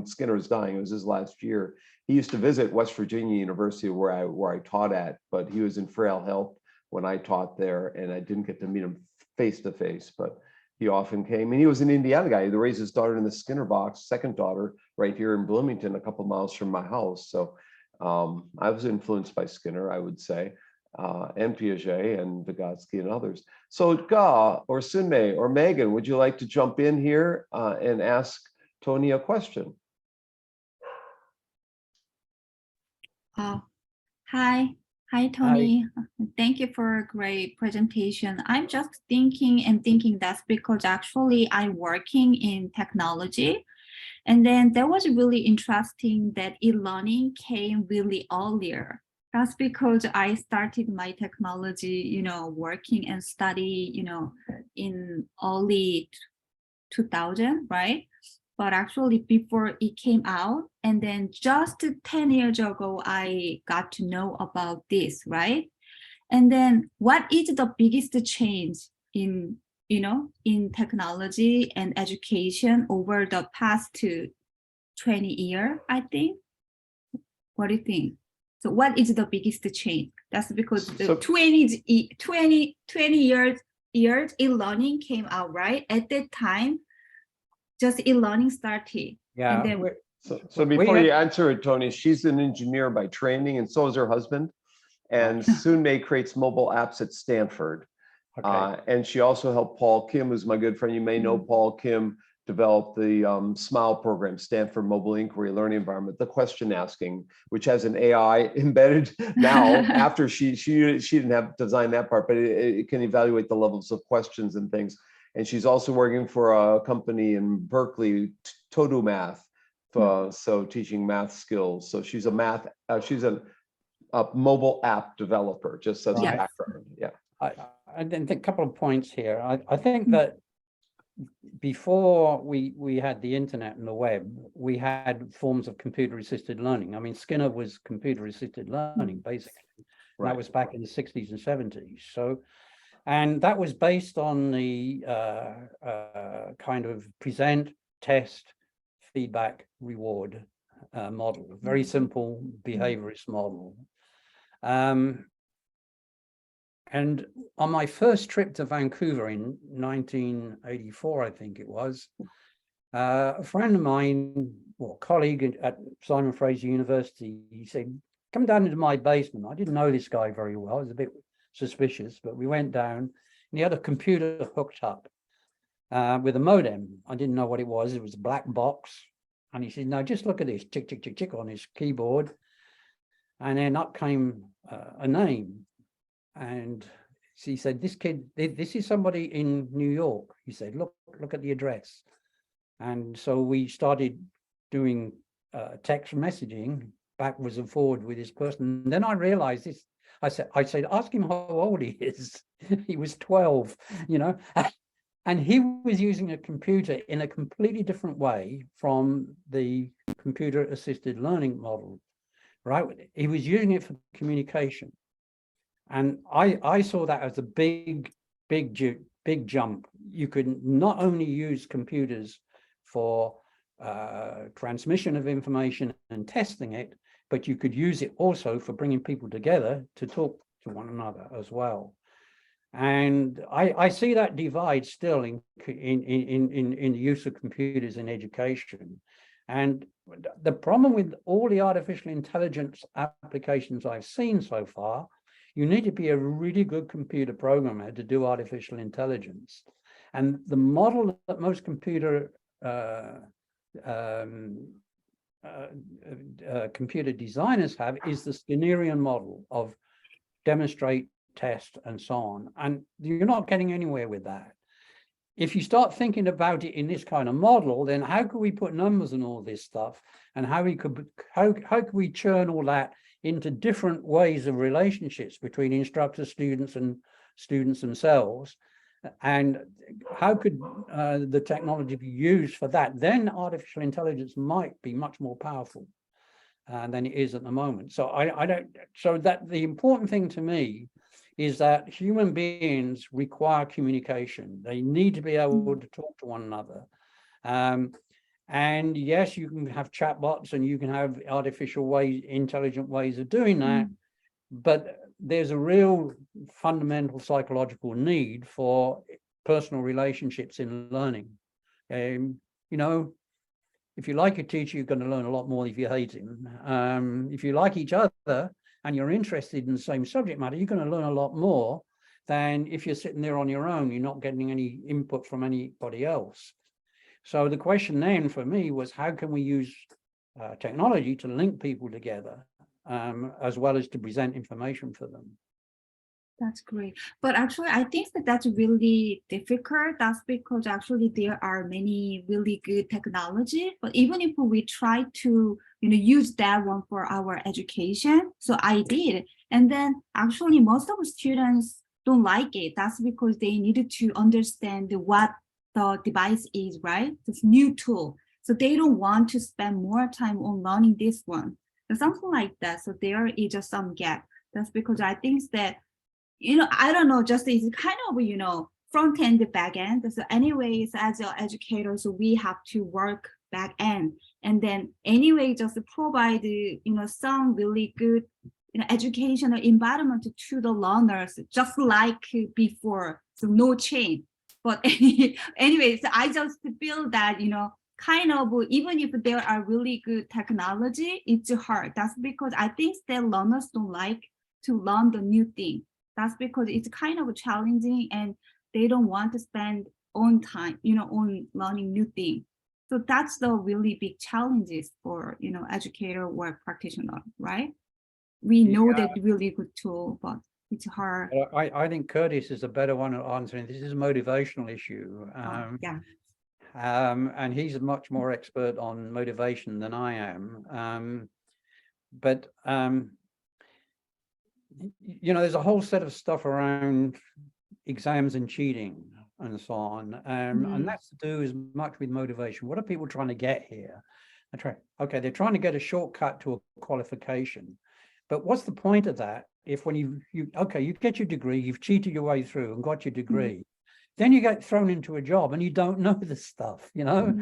Skinner was dying. It was his last year. He used to visit West Virginia University where I taught at, but he was in frail health when I taught there, and I didn't get to meet him face to face, but he often came. And he was an Indiana guy. He raised his daughter in the Skinner box, second daughter, right here in Bloomington, a couple miles from my house. So I was influenced by Skinner, I would say, and Piaget and Vygotsky and others. So Ga or Sunmei or Megan, would you like to jump in here and ask Tony a question? Hi, Tony. Hi. Thank you for a great presentation. I'm just thinking that's because actually I'm working in technology. And then that was really interesting that e-learning came really earlier. That's because I started my technology, working and study, in early 2000, right? But actually before it came out, and then just 10 years ago, I got to know about this, right? And then what is the biggest change in technology and education over the past 20 years, I think? What do you think? So what is the biggest change? That's because the 20 years e-learning came out, right? At that time, just e-learning started. Yeah. And then, so before you answer it, Tony, she's an engineer by training, and so is her husband. And Sunmei creates mobile apps at Stanford. Okay. And she also helped Paul Kim, who's my good friend. You may know Paul Kim, develop the SMILE program, Stanford Mobile Inquiry Learning Environment, the question asking, which has an AI embedded now. After she didn't have designed that part, but it can evaluate the levels of questions and things. And she's also working for a company in Berkeley, Todo Math, so teaching math skills. So she's a a mobile app developer, just as a Yes. background. Yeah. And then a couple of points here. I think that before we had the internet and the web, we had forms of computer-assisted learning. I mean, Skinner was computer-assisted learning, basically. Right. That was back in the 60s and 70s. So, and that was based on the kind of present, test, feedback, reward model. Very simple behaviorist model. And on my first trip to Vancouver in 1984, I think it was, a friend of mine, well, colleague at Simon Fraser University, he said, come down into my basement. I didn't know this guy very well. I was a bit suspicious, but we went down and he had a computer hooked up with a modem. I didn't know what it was. It was a black box. And he said, no, just look at this, tick, tick, tick, tick on his keyboard. And then up came a name. And he said, this kid, this is somebody in New York. He said, look at the address. And so we started doing text messaging backwards and forward with this person. And then I realized this. I said, ask him how old he is. He was 12, you know, and he was using a computer in a completely different way from the computer-assisted learning model, right? He was using it for communication. And I saw that as a big jump. You could not only use computers for transmission of information and testing it, but you could use it also for bringing people together to talk to one another as well. And I see that divide still in the use of computers in education. And the problem with all the artificial intelligence applications I've seen so far, you need to be a really good computer programmer to do artificial intelligence. And the model that most computer designers have is the Skinnerian model of demonstrate, test, and so on. And you're not getting anywhere with that. If you start thinking about it in this kind of model, then how could we put numbers on all this stuff, and how could we churn all that into different ways of relationships between instructors, students, and students themselves? And how could the technology be used for that? Then artificial intelligence might be much more powerful than it is at the moment. So so that the important thing to me is that human beings require communication. They need to be able to talk to one another. And yes, you can have chatbots and you can have artificial ways, intelligent ways of doing that, but there's a real fundamental psychological need for personal relationships in learning. You know, if you like a teacher, you're going to learn a lot more if you hate him. If you like each other and you're interested in the same subject matter, you're going to learn a lot more than if you're sitting there on your own, you're not getting any input from anybody else. So the question then for me was, how can we use technology to link people together, as well as to present information for them? That's great. But actually, I think that that's really difficult. That's because actually there are many really good technology, but even if we try to, use that one for our education, so I did. And then actually most of the students don't like it. That's because they needed to understand what the device is, right? This new tool. So they don't want to spend more time on learning this one. So something like that. So there is just some gap. That's because I think that I don't know, just it's kind of, front end, back end. So anyways, as educators, we have to work back end. And then anyway, just provide, some really good, educational environment to the learners, just like before. So no change. But anyways, I just feel that, kind of, even if there are really good technology, it's hard. That's because I think that learners don't like to learn the new thing. That's because it's kind of challenging and they don't want to spend on time, on learning new things. So that's the really big challenges for, educator or practitioner, right? We know that really good tool, but it's hard. I think Curtis is a better one at answering. This is a motivational issue. Yeah. And he's a much more expert on motivation than I am. But you know, there's a whole set of stuff around exams and cheating and so on. And that's to do as much with motivation. What are people trying to get here? Okay, they're trying to get a shortcut to a qualification. But what's the point of that if when you get your degree, you've cheated your way through and got your degree, then you get thrown into a job and you don't know this stuff, you know?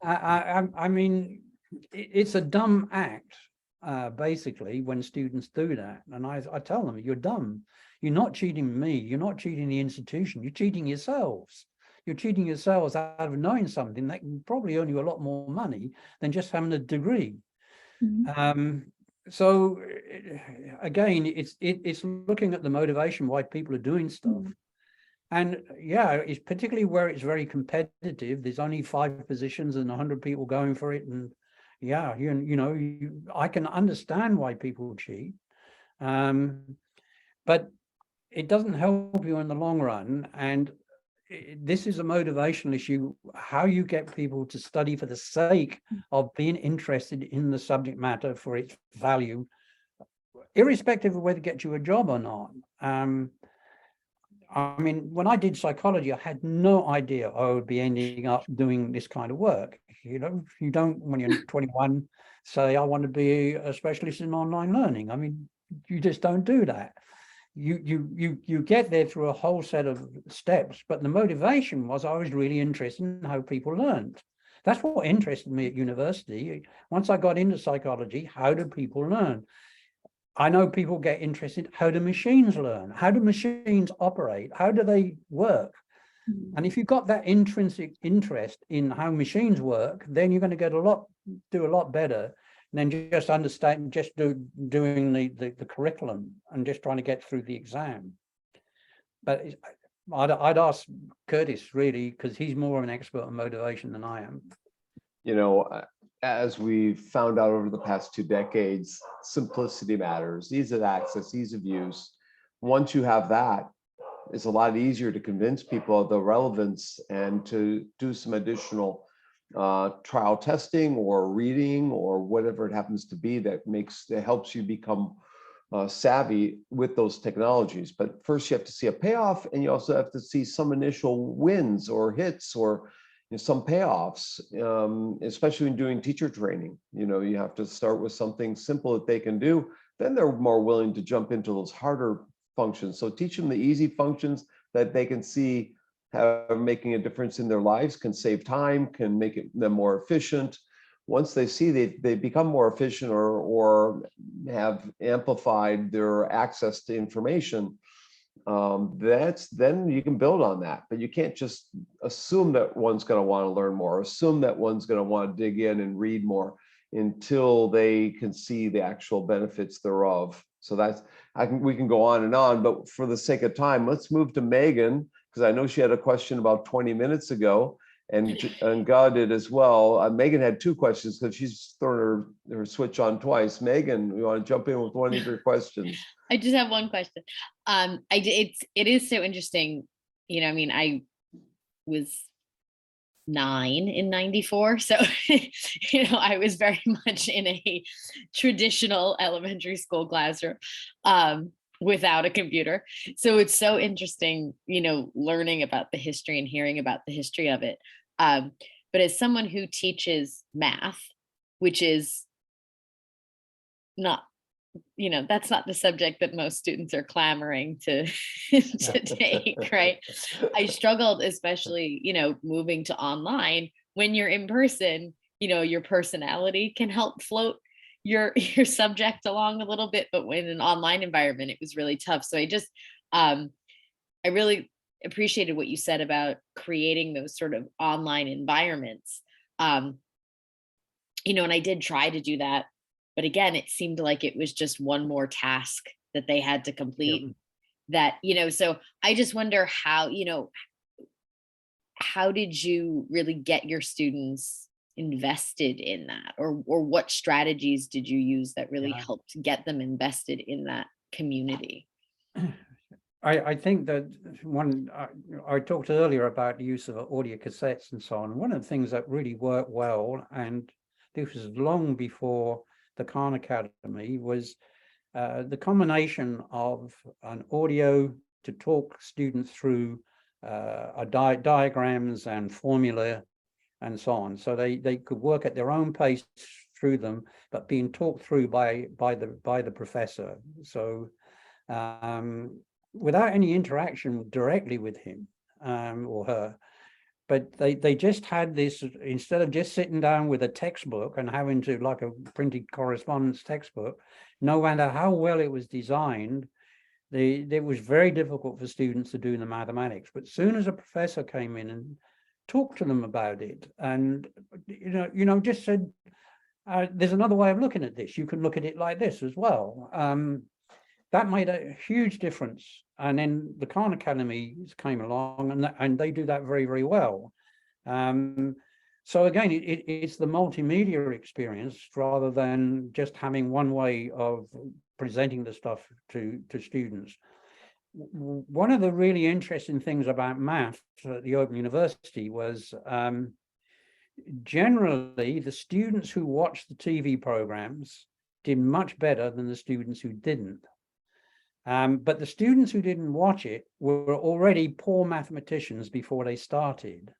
I mean, it's a dumb act, basically, when students do that. And I tell them, you're dumb. You're not cheating me. You're not cheating the institution. You're cheating yourselves. You're cheating yourselves out of knowing something that can probably earn you a lot more money than just having a degree. So again, it's looking at the motivation why people are doing stuff. And yeah, it's particularly where it's very competitive. There's only 5 positions and 100 people going for it. And yeah, I can understand why people cheat. But it doesn't help you in the long run. And this is a motivational issue, how you get people to study for the sake of being interested in the subject matter for its value, irrespective of whether it gets you a job or not. I mean, when I did psychology, I had no idea I would be ending up doing this kind of work. You know, you don't, when you're 21, say, I want to be a specialist in online learning. I mean, you just don't do that. You get there through a whole set of steps, but the motivation was I was really interested in how people learned. That's what interested me at university. Once I got into psychology, how do people learn? I know people get interested, how do machines learn? How do machines operate? How do they work? And if you've got that intrinsic interest in how machines work, then you're going to do a lot better than just understand, doing the curriculum and just trying to get through the exam. But I'd ask Curtis, really, because he's more of an expert on motivation than I am. You know, as we found out over the past 2 decades, simplicity matters, ease of access, ease of use. Once you have that, it's a lot easier to convince people of the relevance and to do some additional trial testing or reading or whatever it happens to be that helps you become savvy with those technologies. But first you have to see a payoff, and you also have to see some initial wins or hits or some payoffs, especially when doing teacher training. You know, you have to start with something simple that they can do. Then they're more willing to jump into those harder functions. So teach them the easy functions that they can see are making a difference in their lives, can save time, can make them more efficient. Once they see they become more efficient or have amplified their access to information, then you can build on that. But you can't just assume that one's going to want to learn more, assume that one's going to want to dig in and read more until they can see the actual benefits thereof. So we can go on, but for the sake of time, let's move to Megan, because I know she had a question about 20 minutes ago, and God did as well. Megan had 2 questions because she's thrown her switch on twice. Megan, you want to jump in with one of your questions? I just have one question. It is so interesting. You know, I mean, I was 9 in 94. So, you know, I was very much in a traditional elementary school classroom without a computer. So it's so interesting, you know, learning about the history and hearing about the history of it. But as someone who teaches math, which is not, you know, that's not the subject that most students are clamoring to take, right? I struggled, especially, you know, moving to online. When you're in person, you know, your personality can help float your subject along a little bit, but in an online environment, it was really tough. So I really appreciated what you said about creating those sort of online environments. You know, and I did try to do that. But again, it seemed like it was just one more task that they had to complete. Yep. That, you know, so I just wonder how, you know, how did you really get your students invested in that? Or what strategies did you use that really helped get them invested in that community? I think that I talked earlier about the use of audio cassettes and so on. One of the things that really worked well, and this was long before the Khan Academy, was the combination of an audio to talk students through diagrams and formula and so on. So they could work at their own pace through them, but being talked through by the professor. So without any interaction directly with him or her, but they just had this, instead of just sitting down with a textbook and having to, like a printed correspondence textbook, no matter how well it was designed, it was very difficult for students to do the mathematics. But soon as a professor came in and talked to them about it, and just said, there's another way of looking at this. You can look at it like this as well. That made a huge difference. And then the Khan Academy came along, and they do that very, very well. So again, it's the multimedia experience rather than just having one way of presenting the stuff to students. One of the really interesting things about math at the Open University was generally the students who watched the TV programs did much better than the students who didn't. But the students who didn't watch it were already poor mathematicians before they started.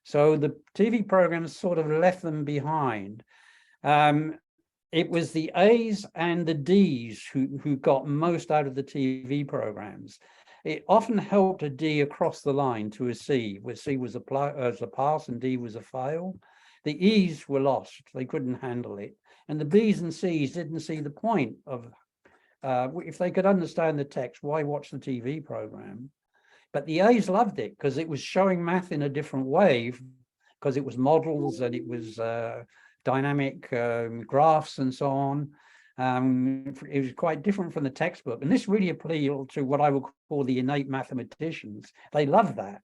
So the TV programs sort of left them behind. It was the A's and the D's who got most out of the TV programs. It often helped a D across the line to a C, where C was a pass and D was a fail. The E's were lost, they couldn't handle it. And the B's and C's didn't see the point of, if they could understand the text, why watch the TV program? But the A's loved it because it was showing math in a different way, because it was models and it was dynamic graphs and so on. It was quite different from the textbook. And this really appealed to what I would call the innate mathematicians. They loved that.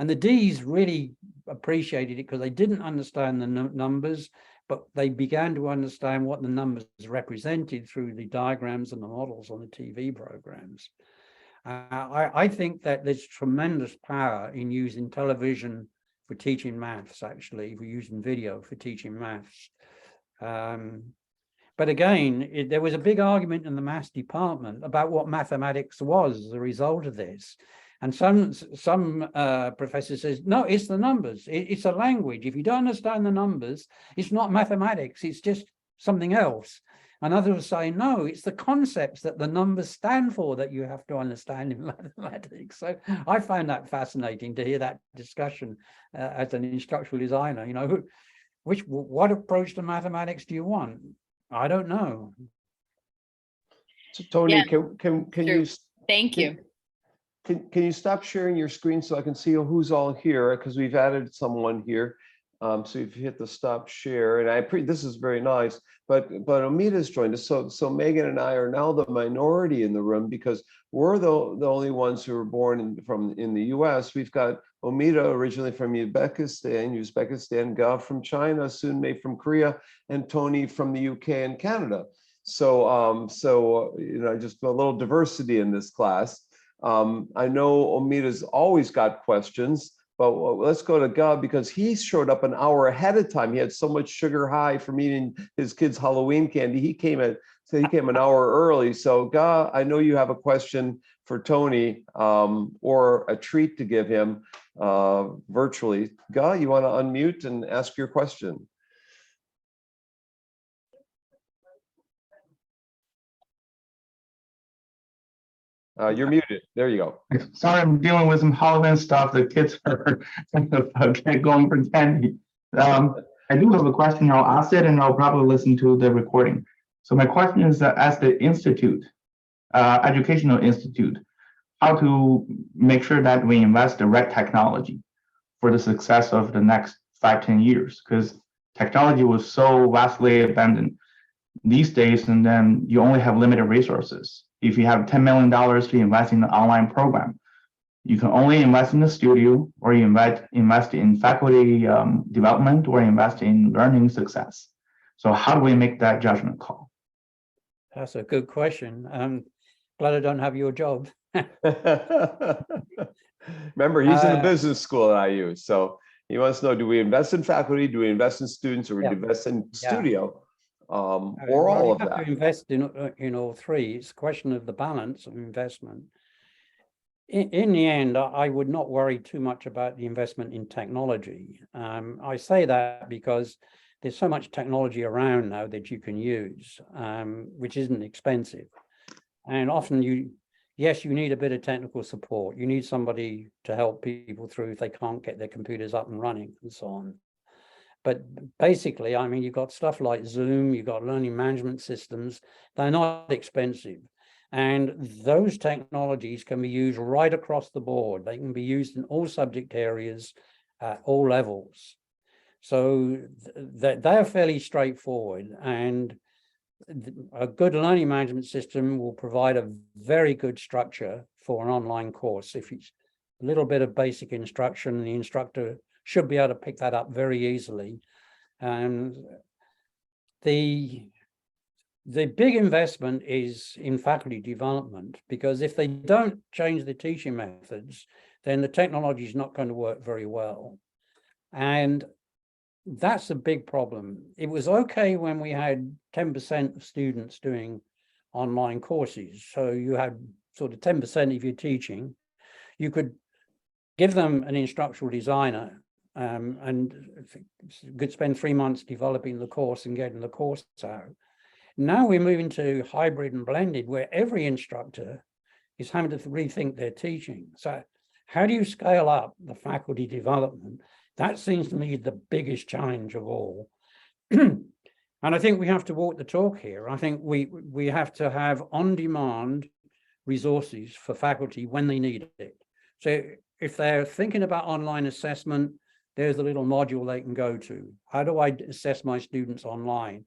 And the D's really appreciated it because they didn't understand the numbers, but they began to understand what the numbers represented through the diagrams and the models on the TV programs. I think that there's tremendous power in using television for teaching maths, actually. We're using video for teaching maths. But again, there was a big argument in the maths department about what mathematics was as a result of this. And some professors says, no, it's the numbers. It's a language. If you don't understand the numbers, it's not mathematics. It's just something else. And others were saying, no, it's the concepts that the numbers stand for that you have to understand in mathematics. So I found that fascinating to hear that discussion as an instructional designer. What approach to mathematics do you want? I don't know. So Tony, Yeah, can you? Thank you. Can you stop sharing your screen so I can see who's all here? Because we've added someone here. So if you hit the stop share, and this is very nice, but Omita's joined us. So Megan and I are now the minority in the room because we're the only ones who were born in the US. We've got Omita originally from Uzbekistan, Gav from China, Sunmei from Korea, and Tony from the UK and Canada. So just a little diversity in this class. I know Omita's always got questions. But let's go to Gav because he showed up an hour ahead of time. He had so much sugar high from eating his kids' Halloween candy. He came an hour early. So Gav, I know you have a question for Tony or a treat to give him virtually. Gav, you want to unmute and ask your question? You're muted. There you go. Sorry, I'm dealing with some Halloween stuff. The kids are kind of going for candy. I do have a question. I'll ask it and I'll probably listen to the recording. So my question is that as the institute, educational institute, how to make sure that we invest the right technology for the success of the next 5-10 years? Because technology was so vastly abandoned these days, and then you only have limited resources. If you have $10 million to invest in an online program, you can only invest in the studio, or you invest in faculty development, or invest in learning success. So how do we make that judgment call? That's a good question. Glad I don't have your job. Remember, he's in the business school at IU, so he wants to know: do we invest in faculty? Do we invest in students, or do we invest in studio? or Well, all you of have that? to invest in all three. It's a question of the balance of investment. In the end, I would not worry too much about the investment in technology. I say that because there's so much technology around now that you can use, which isn't expensive. And often yes, you need a bit of technical support. You need somebody to help people through if they can't get their computers up and running and so on. But basically, I mean, you've got stuff like Zoom, you've got learning management systems. They're not expensive. And those technologies can be used right across the board. They can be used in all subject areas at all levels. So they're fairly straightforward, and a good learning management system will provide a very good structure for an online course. If it's a little bit of basic instruction, the instructor should be able to pick that up very easily. And the big investment is in faculty development, because if they don't change the teaching methods, then the technology is not going to work very well. And that's a big problem. It was okay when we had 10% of students doing online courses. So you had sort of 10% of your teaching. You could give them an instructional designer and could spend 3 months developing the course and getting the course out. Now we're moving to hybrid and blended, where every instructor is having to rethink their teaching. So how do you scale up the faculty development? That seems to me the biggest challenge of all. And I think we have to walk the talk here. I think we have to have on-demand resources for faculty when they need it. So if they're thinking about online assessment, there's a little module they can go to. How do I assess my students online?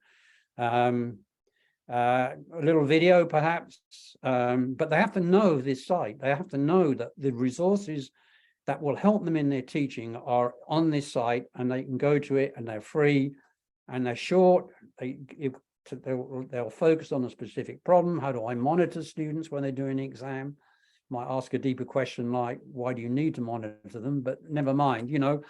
A little video perhaps, but they have to know this site. They have to know that the resources that will help them in their teaching are on this site, and they can go to it, and they're free and they're short. They'll focus on a specific problem. How do I monitor students when they're doing an exam? Might ask a deeper question like, why do you need to monitor them? But never mind, you know,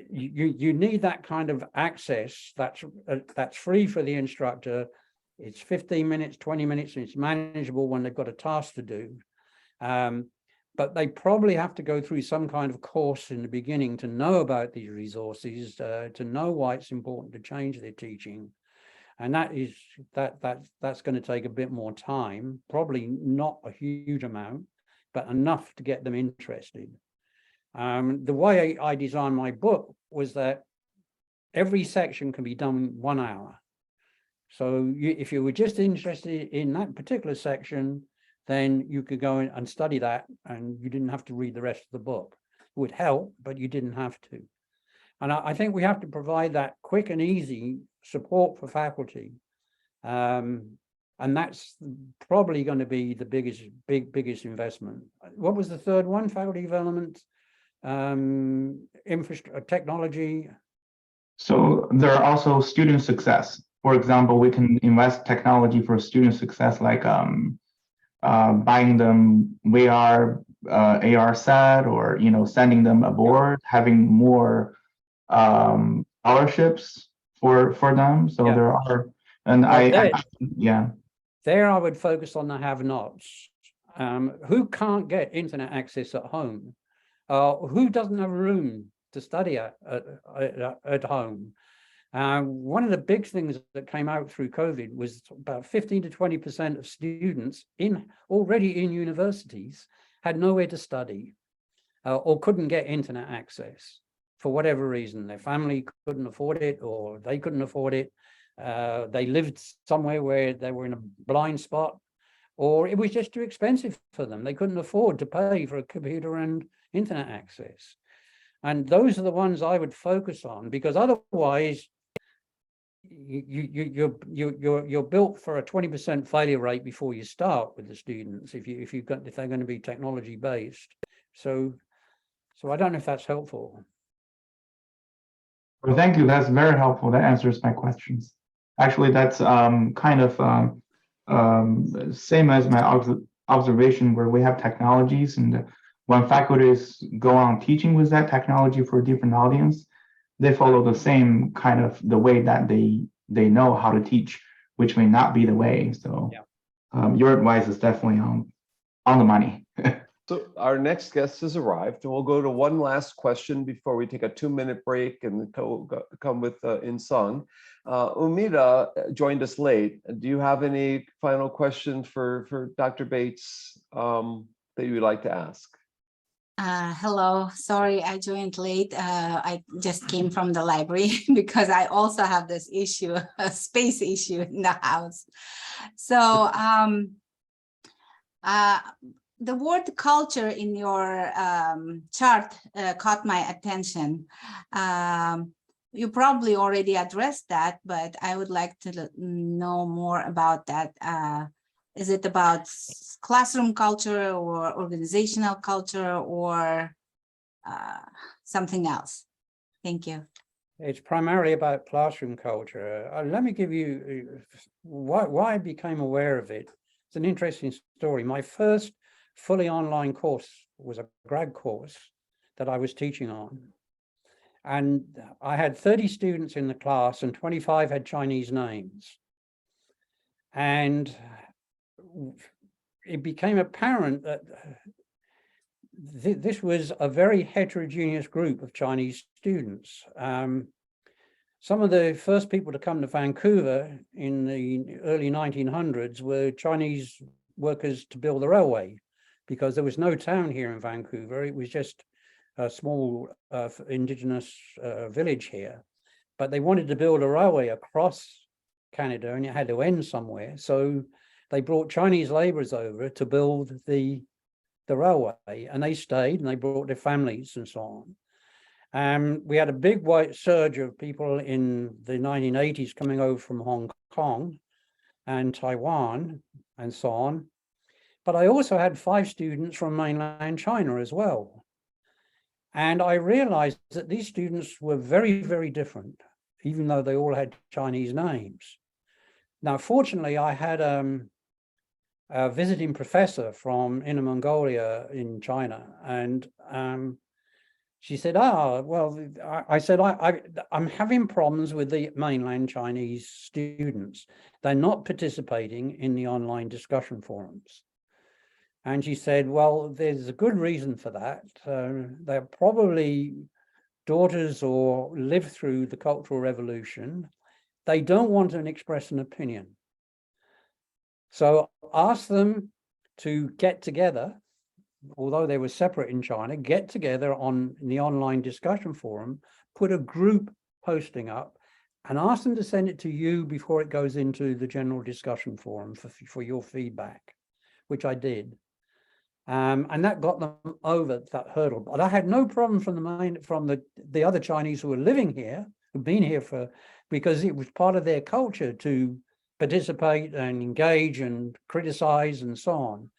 you need that kind of access that's free for the instructor. It's 15 minutes, 20 minutes, and it's manageable when they've got a task to do. But they probably have to go through some kind of course in the beginning to know about these resources, to know why it's important to change their teaching. And that's going to take a bit more time, probably not a huge amount, but enough to get them interested. The way I designed my book was that every section can be done in 1 hour. So if you were just interested in that particular section, then you could go in and study that, and you didn't have to read the rest of the book. It would help, but you didn't have to. And I think we have to provide that quick and easy support for faculty. And that's probably going to be the biggest investment. What was the third one? Faculty development, infrastructure, technology. So there are also student success. For example, we can invest technology for student success, like buying them VR, AR set, or sending them abroad, having more scholarships for them. So Yeah. there are, and There I would focus on the have-nots. Who can't get internet access at home? Who doesn't have a room to study at home? One of the big things that came out through COVID was about 15 to 20% of students already in universities had nowhere to study, or couldn't get internet access for whatever reason. Their family couldn't afford it, or they couldn't afford it. They lived somewhere where they were in a blind spot, or it was just too expensive for them. They couldn't afford to pay for a computer and internet access. And those are the ones I would focus on, because otherwise you're built for a 20% failure rate before you start with the students if they're going to be technology based. So I don't know if that's helpful. Well, thank you. That's very helpful. That answers my questions. Actually, that's kind of same as my observation, where we have technologies, and when faculties go on teaching with that technology for a different audience, they follow the same kind of the way that they they know how to teach, which may not be the way. So your advice is definitely on the money. So our next guest has arrived, and we'll go to one last question before we take a 2-minute break and come with In-sung. Umida joined us late. Do you have any final questions for Dr. Bates that you would like to ask? Hello, sorry I joined late. I just came from the library because I also have this issue, a space issue in the house. So the word culture in your chart caught my attention. You probably already addressed that, but I would like to know more about that. Is it about classroom culture or organizational culture or something else? Thank you. It's primarily about classroom culture. Let me give you why I became aware of it. It's an interesting story. My first fully online course was a grad course that I was teaching on. And I had 30 students in the class and 25 had Chinese names. And it became apparent that this was a very heterogeneous group of Chinese students. Some of the first people to come to Vancouver in the early 1900s were Chinese workers to build the railway, because there was no town here in Vancouver. It was just a small indigenous village here. But they wanted to build a railway across Canada and it had to end somewhere. So they brought Chinese laborers over to build the railway, and they stayed and they brought their families and so on. We had a big white surge of people in the 1980s coming over from Hong Kong and Taiwan and so on. But I also had 5 students from mainland China as well. And I realized that these students were very, very different, even though they all had Chinese names. Now, fortunately, I had a visiting professor from Inner Mongolia in China, and she said, well, I said, I'm having problems with the mainland Chinese students. They're not participating in the online discussion forums. And she said, well, there's a good reason for that. They're probably daughters or lived through the Cultural Revolution. They don't want to express an opinion. So ask them to get together, although they were separate in China, get together on the online discussion forum, put a group posting up and ask them to send it to you before it goes into the general discussion forum for your feedback, which I did. And that got them over that hurdle. But I had no problem from the other Chinese who were living here, who've been here because it was part of their culture to participate and engage and criticize and so on.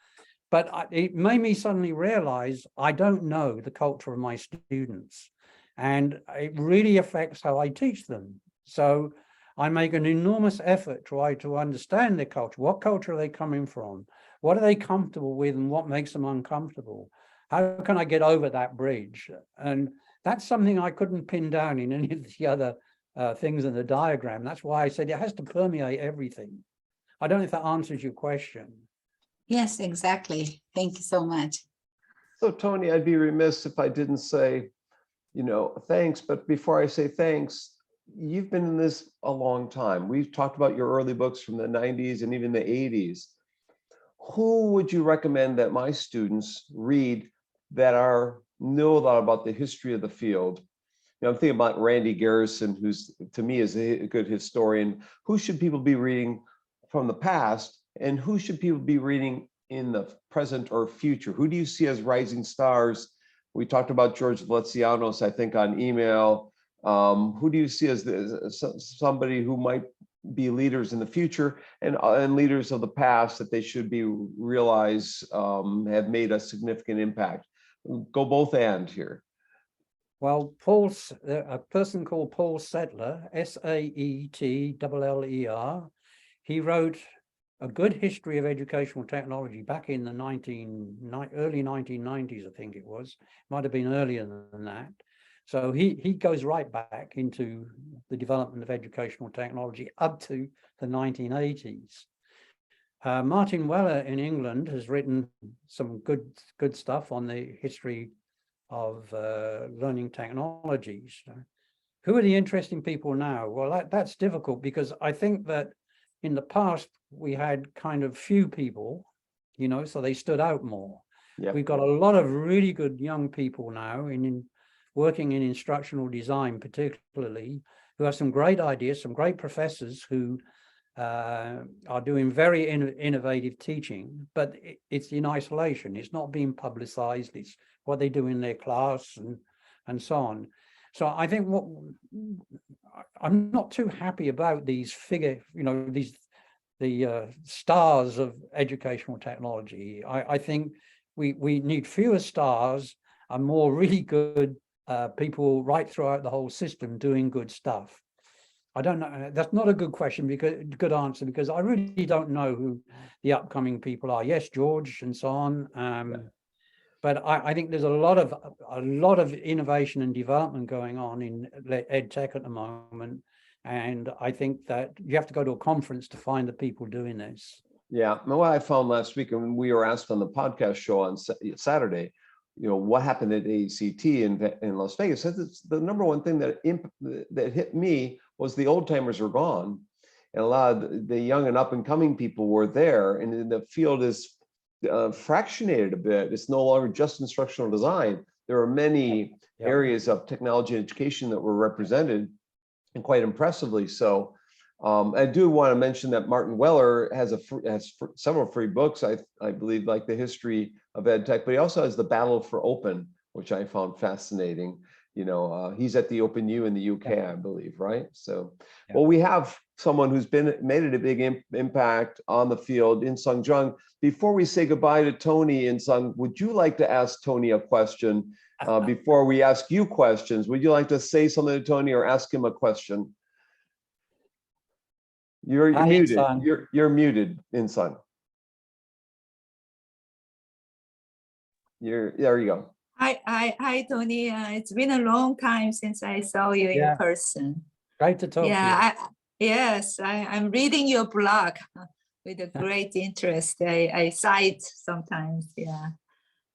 But it made me suddenly realize I don't know the culture of my students, and it really affects how I teach them. So I make an enormous effort to try to understand their culture. What culture are they coming from? What are they comfortable with and what makes them uncomfortable? How can I get over that bridge? And that's something I couldn't pin down in any of the other things in the diagram. That's why I said it has to permeate everything. I don't know if that answers your question. Yes, exactly. Thank you so much. So Tony, I'd be remiss if I didn't say, thanks. But before I say thanks, you've been in this a long time. We've talked about your early books from the 90s and even the 80s. Who would you recommend that my students read that know a lot about the history of the field? I'm thinking about Randy Garrison, who's to me is a good historian. Who should people be reading from the past, and who should people be reading in the present or future? Who do you see as rising stars? We talked about George Valencianos, I think, on email. Who do you see as somebody who might be leaders in the future and leaders of the past that they should be realize have made a significant impact? Go both and here. Well, a person called Paul Settler, Saetler, he wrote A Good History of Educational Technology back in the early 1990s, I think it was. Might have been earlier than that. So he goes right back into the development of educational technology up to the 1980s. Martin Weller in England has written some good stuff on the history of learning technologies. Who are the interesting people now? Well, that's difficult because I think that in the past we had kind of few people, you know, so they stood out more. Yeah. We've got a lot of really good young people now in working in instructional design, particularly, who have some great ideas, some great professors who are doing very innovative teaching, but it's in isolation. It's not being publicized. It's what they do in their class and so on. So I think I'm not too happy about these the stars of educational technology. I think we need fewer stars and more really good people right throughout the whole system doing good stuff. I don't know. That's not a good question, good answer, because I really don't know who the upcoming people are. Yes, George and so on. But I think there's a lot of innovation and development going on in ed tech at the moment. And I think that you have to go to a conference to find the people doing this. Yeah, what I found last week, and we were asked on the podcast show on Saturday, you know, what happened at ACT in Las Vegas. The number one thing that hit me was the old timers were gone, and a lot of the young and up and coming people were there, and the field is fractionated a bit. It's no longer just instructional design. There are mmany areas of technology and education that were represented, and quite impressively so. I do want to mention that Martin Weller has several free books, I believe, like the history of ed tech, but he also has the Battle for Open, which I found fascinating. You know, he's at the Open U in the UK, I believe, right? So, well, we have someone who's made it a big impact on the field, In-Sung Jung. Before we say goodbye to Tony, In-Sung, would you like to ask Tony a question before we ask you questions? Would you like to say something to Tony or ask him a question? You're muted. You're muted, In-Sung. There you go. Hi, Tony. It's been a long time since I saw you in person. Great to talk to you. I'm reading your blog with a great interest. I cite sometimes. Yeah,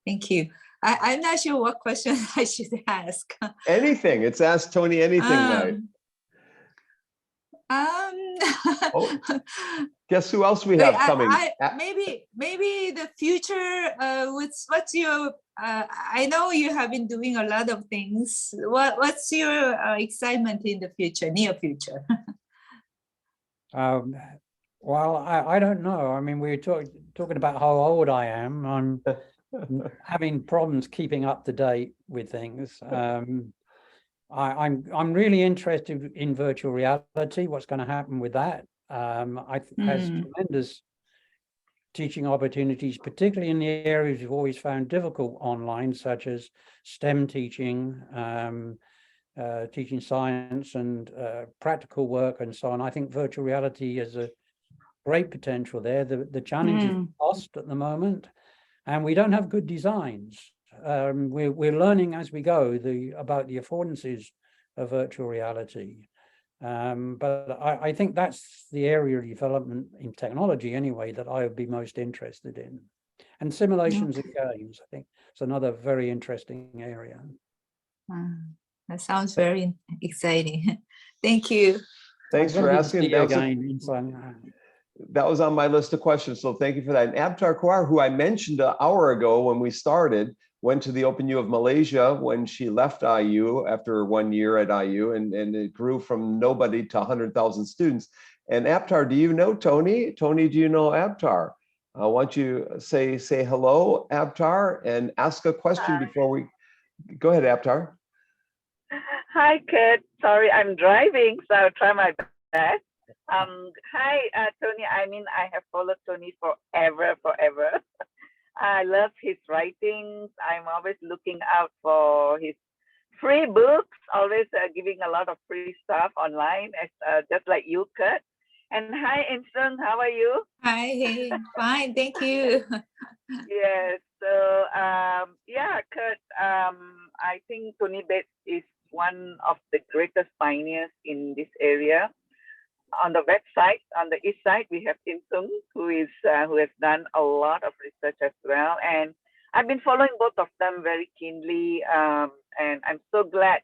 thank you. I'm not sure what question I should ask. Anything. It's Ask Tony Anything night. Guess who else we have coming? Maybe the future. What's your? I know you have been doing a lot of things. What's your excitement in the future, near future? Well, I don't know. I mean, we're talking about how old I am. I'm having problems keeping up to date with things. I'm really interested in virtual reality. What's going to happen with that? Has tremendous teaching opportunities, particularly in the areas we've always found difficult online, such as STEM teaching, teaching science and practical work and so on. I think virtual reality has a great potential there. The challenge is cost at the moment, and we don't have good designs. We're learning as we go about the affordances of virtual reality. But I think that's the area of development in technology anyway that I would be most interested in. And simulations and games, I think it's another very interesting area. That sounds very exciting. Thank you. Thanks for asking. That was on my list of questions, so thank you for that. And Abtar Kawar, who I mentioned an hour ago when we started, went to the Open U of Malaysia when she left IU after 1 year at IU, and it grew from nobody to 100,000 students. And Abtar, do you know Tony? Tony, do you know Abtar? I want you to say hello, Abtar, and ask a question before we go ahead, Abtar. Hi, Kurt. Sorry, I'm driving, so I'll try my best. Hi, Tony. I mean, I have followed Tony forever. I love his writings. I'm always looking out for his free books, always giving a lot of free stuff online, just like you, Kurt. And hi, In-Sung, how are you? Hi, fine, thank you. Yes, so yeah, Kurt, I think Tony Bates is one of the greatest pioneers in this area. On the website, on the east side, we have Insung, who has done a lot of research as well. And I've been following both of them very keenly. And I'm so glad.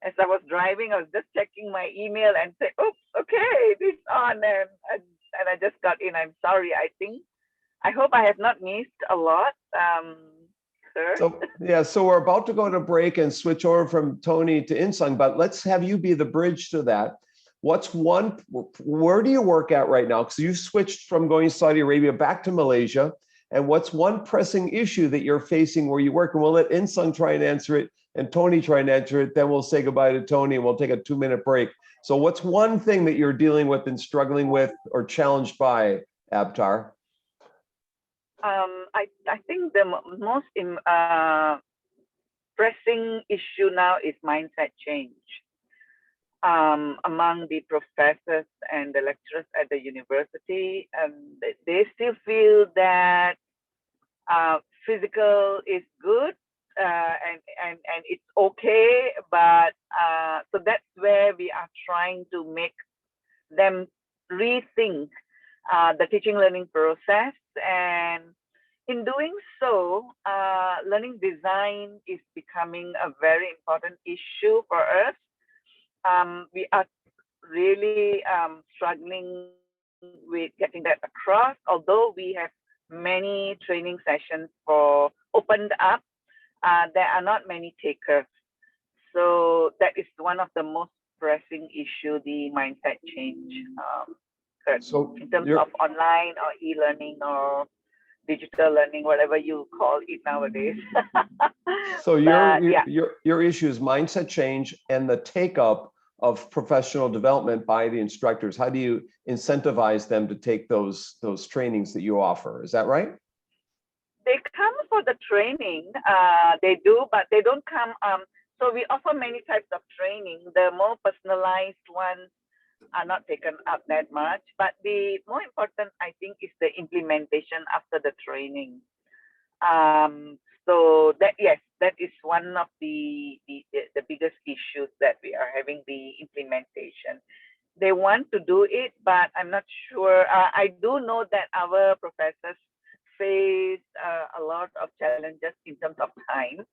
As I was driving, I was just checking my email and say, "Oops, okay, this on," and I just got in. I'm sorry. I hope I have not missed a lot, sir. So yeah, so we're about to go to break and switch over from Tony to Insung, but let's have you be the bridge to that. Where do you work at right now? Because you switched from going to Saudi Arabia back to Malaysia. And what's one pressing issue that you're facing where you work? And we'll let Insung try and answer it and Tony try and answer it. Then we'll say goodbye to Tony and we'll take a 2-minute break. So what's one thing that you're dealing with and struggling with or challenged by, Abtar? I think the most pressing issue now is mindset change among the professors and the lecturers at the university. They still feel that physical is good and it's okay, but so that's where we are trying to make them rethink the teaching learning process. And in doing so, learning design is becoming a very important issue for us. We are really struggling with getting that across, although we have many training sessions opened up, there are not many takers. So that is one of the most pressing issue, the mindset change. So in terms of online or e-learning or digital learning, whatever you call it nowadays. So your issue is mindset change and the take up of professional development by the instructors. How do you incentivize them to take those trainings that you offer? Is that right? They come for the training, they do, but they don't come. So we offer many types of training. The more personalized ones are not taken up that much, but the more important, I think, is the implementation after the training. So that, yes, that is one of the biggest issues that we are having, the implementation. They want to do it, but I'm not sure. I do know that our professors face a lot of challenges in terms of time.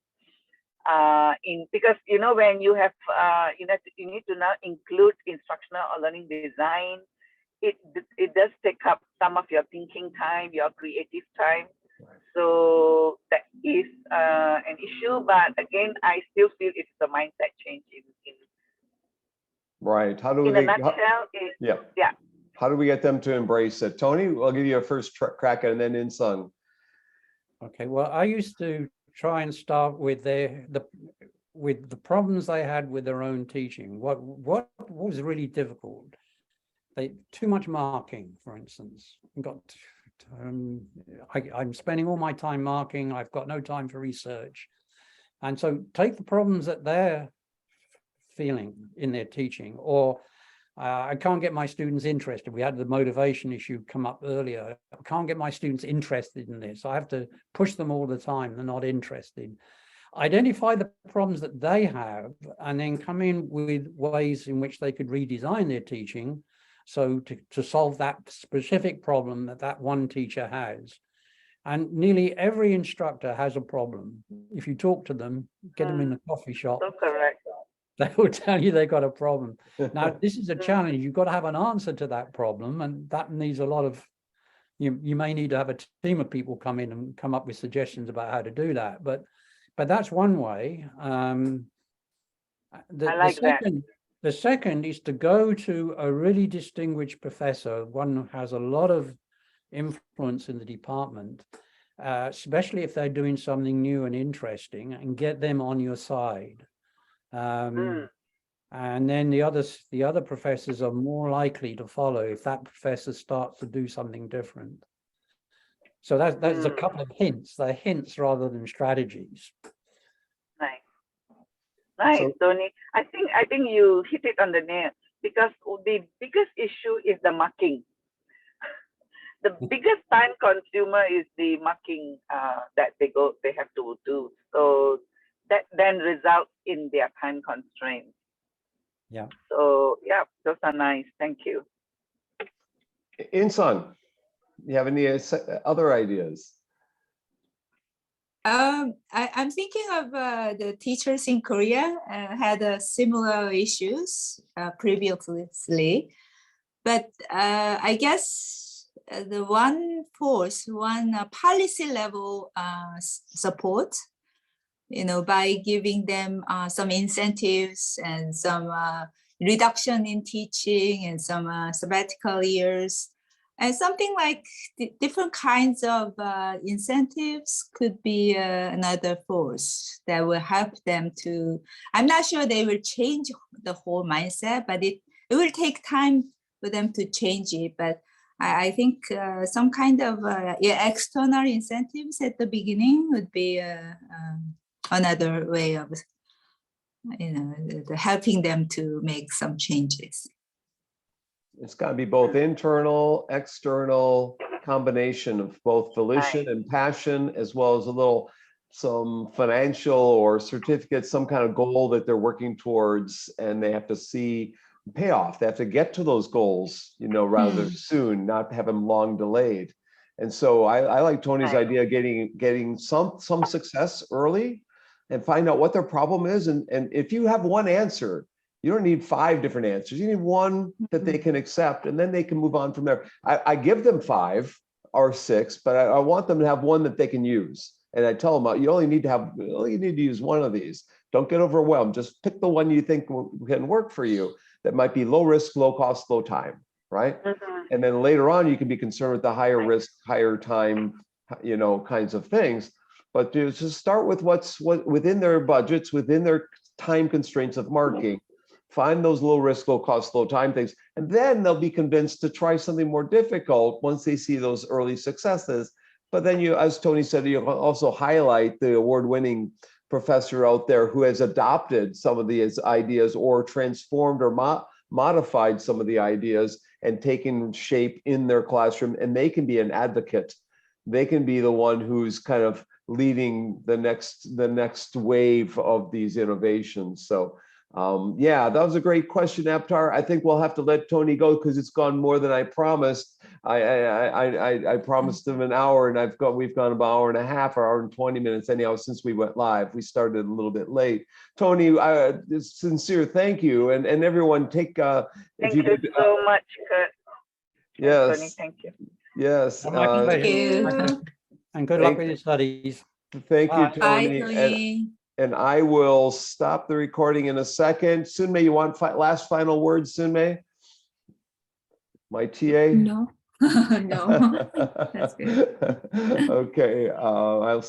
Because when you have you need to now include instructional or learning design, it does take up some of your thinking time, your creative time. So that is an issue, but again, I still feel it's the mindset change right. How do in a nutshell? Yeah. How do we get them to embrace it? Tony, I'll give you a first crack and then Insung. Okay. Well, I used to try and start with the problems they had with their own teaching. What was really difficult? Too much marking, for instance. I'm spending all my time marking. I've got no time for research. And so take the problems that they're feeling in their teaching, or I can't get my students interested. We had the motivation issue come up earlier. I can't get my students interested in this. I have to push them all the time. They're not interested. Identify the problems that they have and then come in with ways in which they could redesign their teaching so to solve that specific problem that one teacher has. And nearly every instructor has a problem. If you talk to them, get them in the coffee shop, so correct. They will tell you they've got a problem. Now, this is a challenge. You've got to have an answer to that problem, and that needs a lot of, you may need to have a team of people come in and come up with suggestions about how to do that. But that's one way. I like that. The second is to go to a really distinguished professor, one who has a lot of influence in the department, especially if they're doing something new and interesting, and get them on your side. And then the other professors are more likely to follow if that professor starts to do something different. So that's a couple of hints. They're hints rather than strategies. Nice, Tony. I think you hit it on the nail, because the biggest issue is the marking. The biggest time consumer is the marking that they have to do. So that then results in their time constraints. Yeah. So yeah, those are nice. Thank you. Insan, you have any other ideas? I'm thinking of the teachers in Korea had similar issues previously, but I guess the one policy level support, by giving them some incentives and some reduction in teaching and some sabbatical years. And something like different kinds of incentives could be another force that will help them to, I'm not sure they will change the whole mindset, but it will take time for them to change it. But I think some kind of external incentives at the beginning would be another way of helping them to make some changes. It's got to be both internal, external, combination of both volition and passion, as well as some financial or certificate, some kind of goal that they're working towards, and they have to see payoff. They have to get to those goals, rather soon, not have them long delayed. And so I like Tony's idea of getting some success early and find out what their problem is. And if you have one answer, you don't need 5 different answers. You need one that they can accept, and then they can move on from there. I give them 5 or 6, but I want them to have one that they can use. And I tell them, you only need to use one of these. Don't get overwhelmed. Just pick the one you think can work for you. That might be low risk, low cost, low time, right? And then later on, you can be concerned with the higher risk, higher time, kinds of things. But to just start with what's within their budgets, within their time constraints of marking. Find those low risk, low cost, low time things, and then they'll be convinced to try something more difficult once they see those early successes. But then as Tony said, you also highlight the award-winning professor out there who has adopted some of these ideas or transformed or modified some of the ideas and taken shape in their classroom, and they can be an advocate. They can be the one who's kind of leading the next wave of these innovations. So yeah, that was a great question, Aptar. I think we'll have to let Tony go because it's gone more than I promised. I promised him an hour, and we've gone about an hour and a half or hour and 20 minutes anyhow since we went live. We started a little bit late. Tony, sincere thank you, and everyone take. Thank you so much, Kurt. Yes. Tony, thank you. Yes. Thank you. And good luck with your studies. Thank you, Bye. Bye, Tony. Tony. And I will stop the recording in a second. Sunmei, you want last final words, Sunmei? My TA? No, no, that's good. Okay, I'll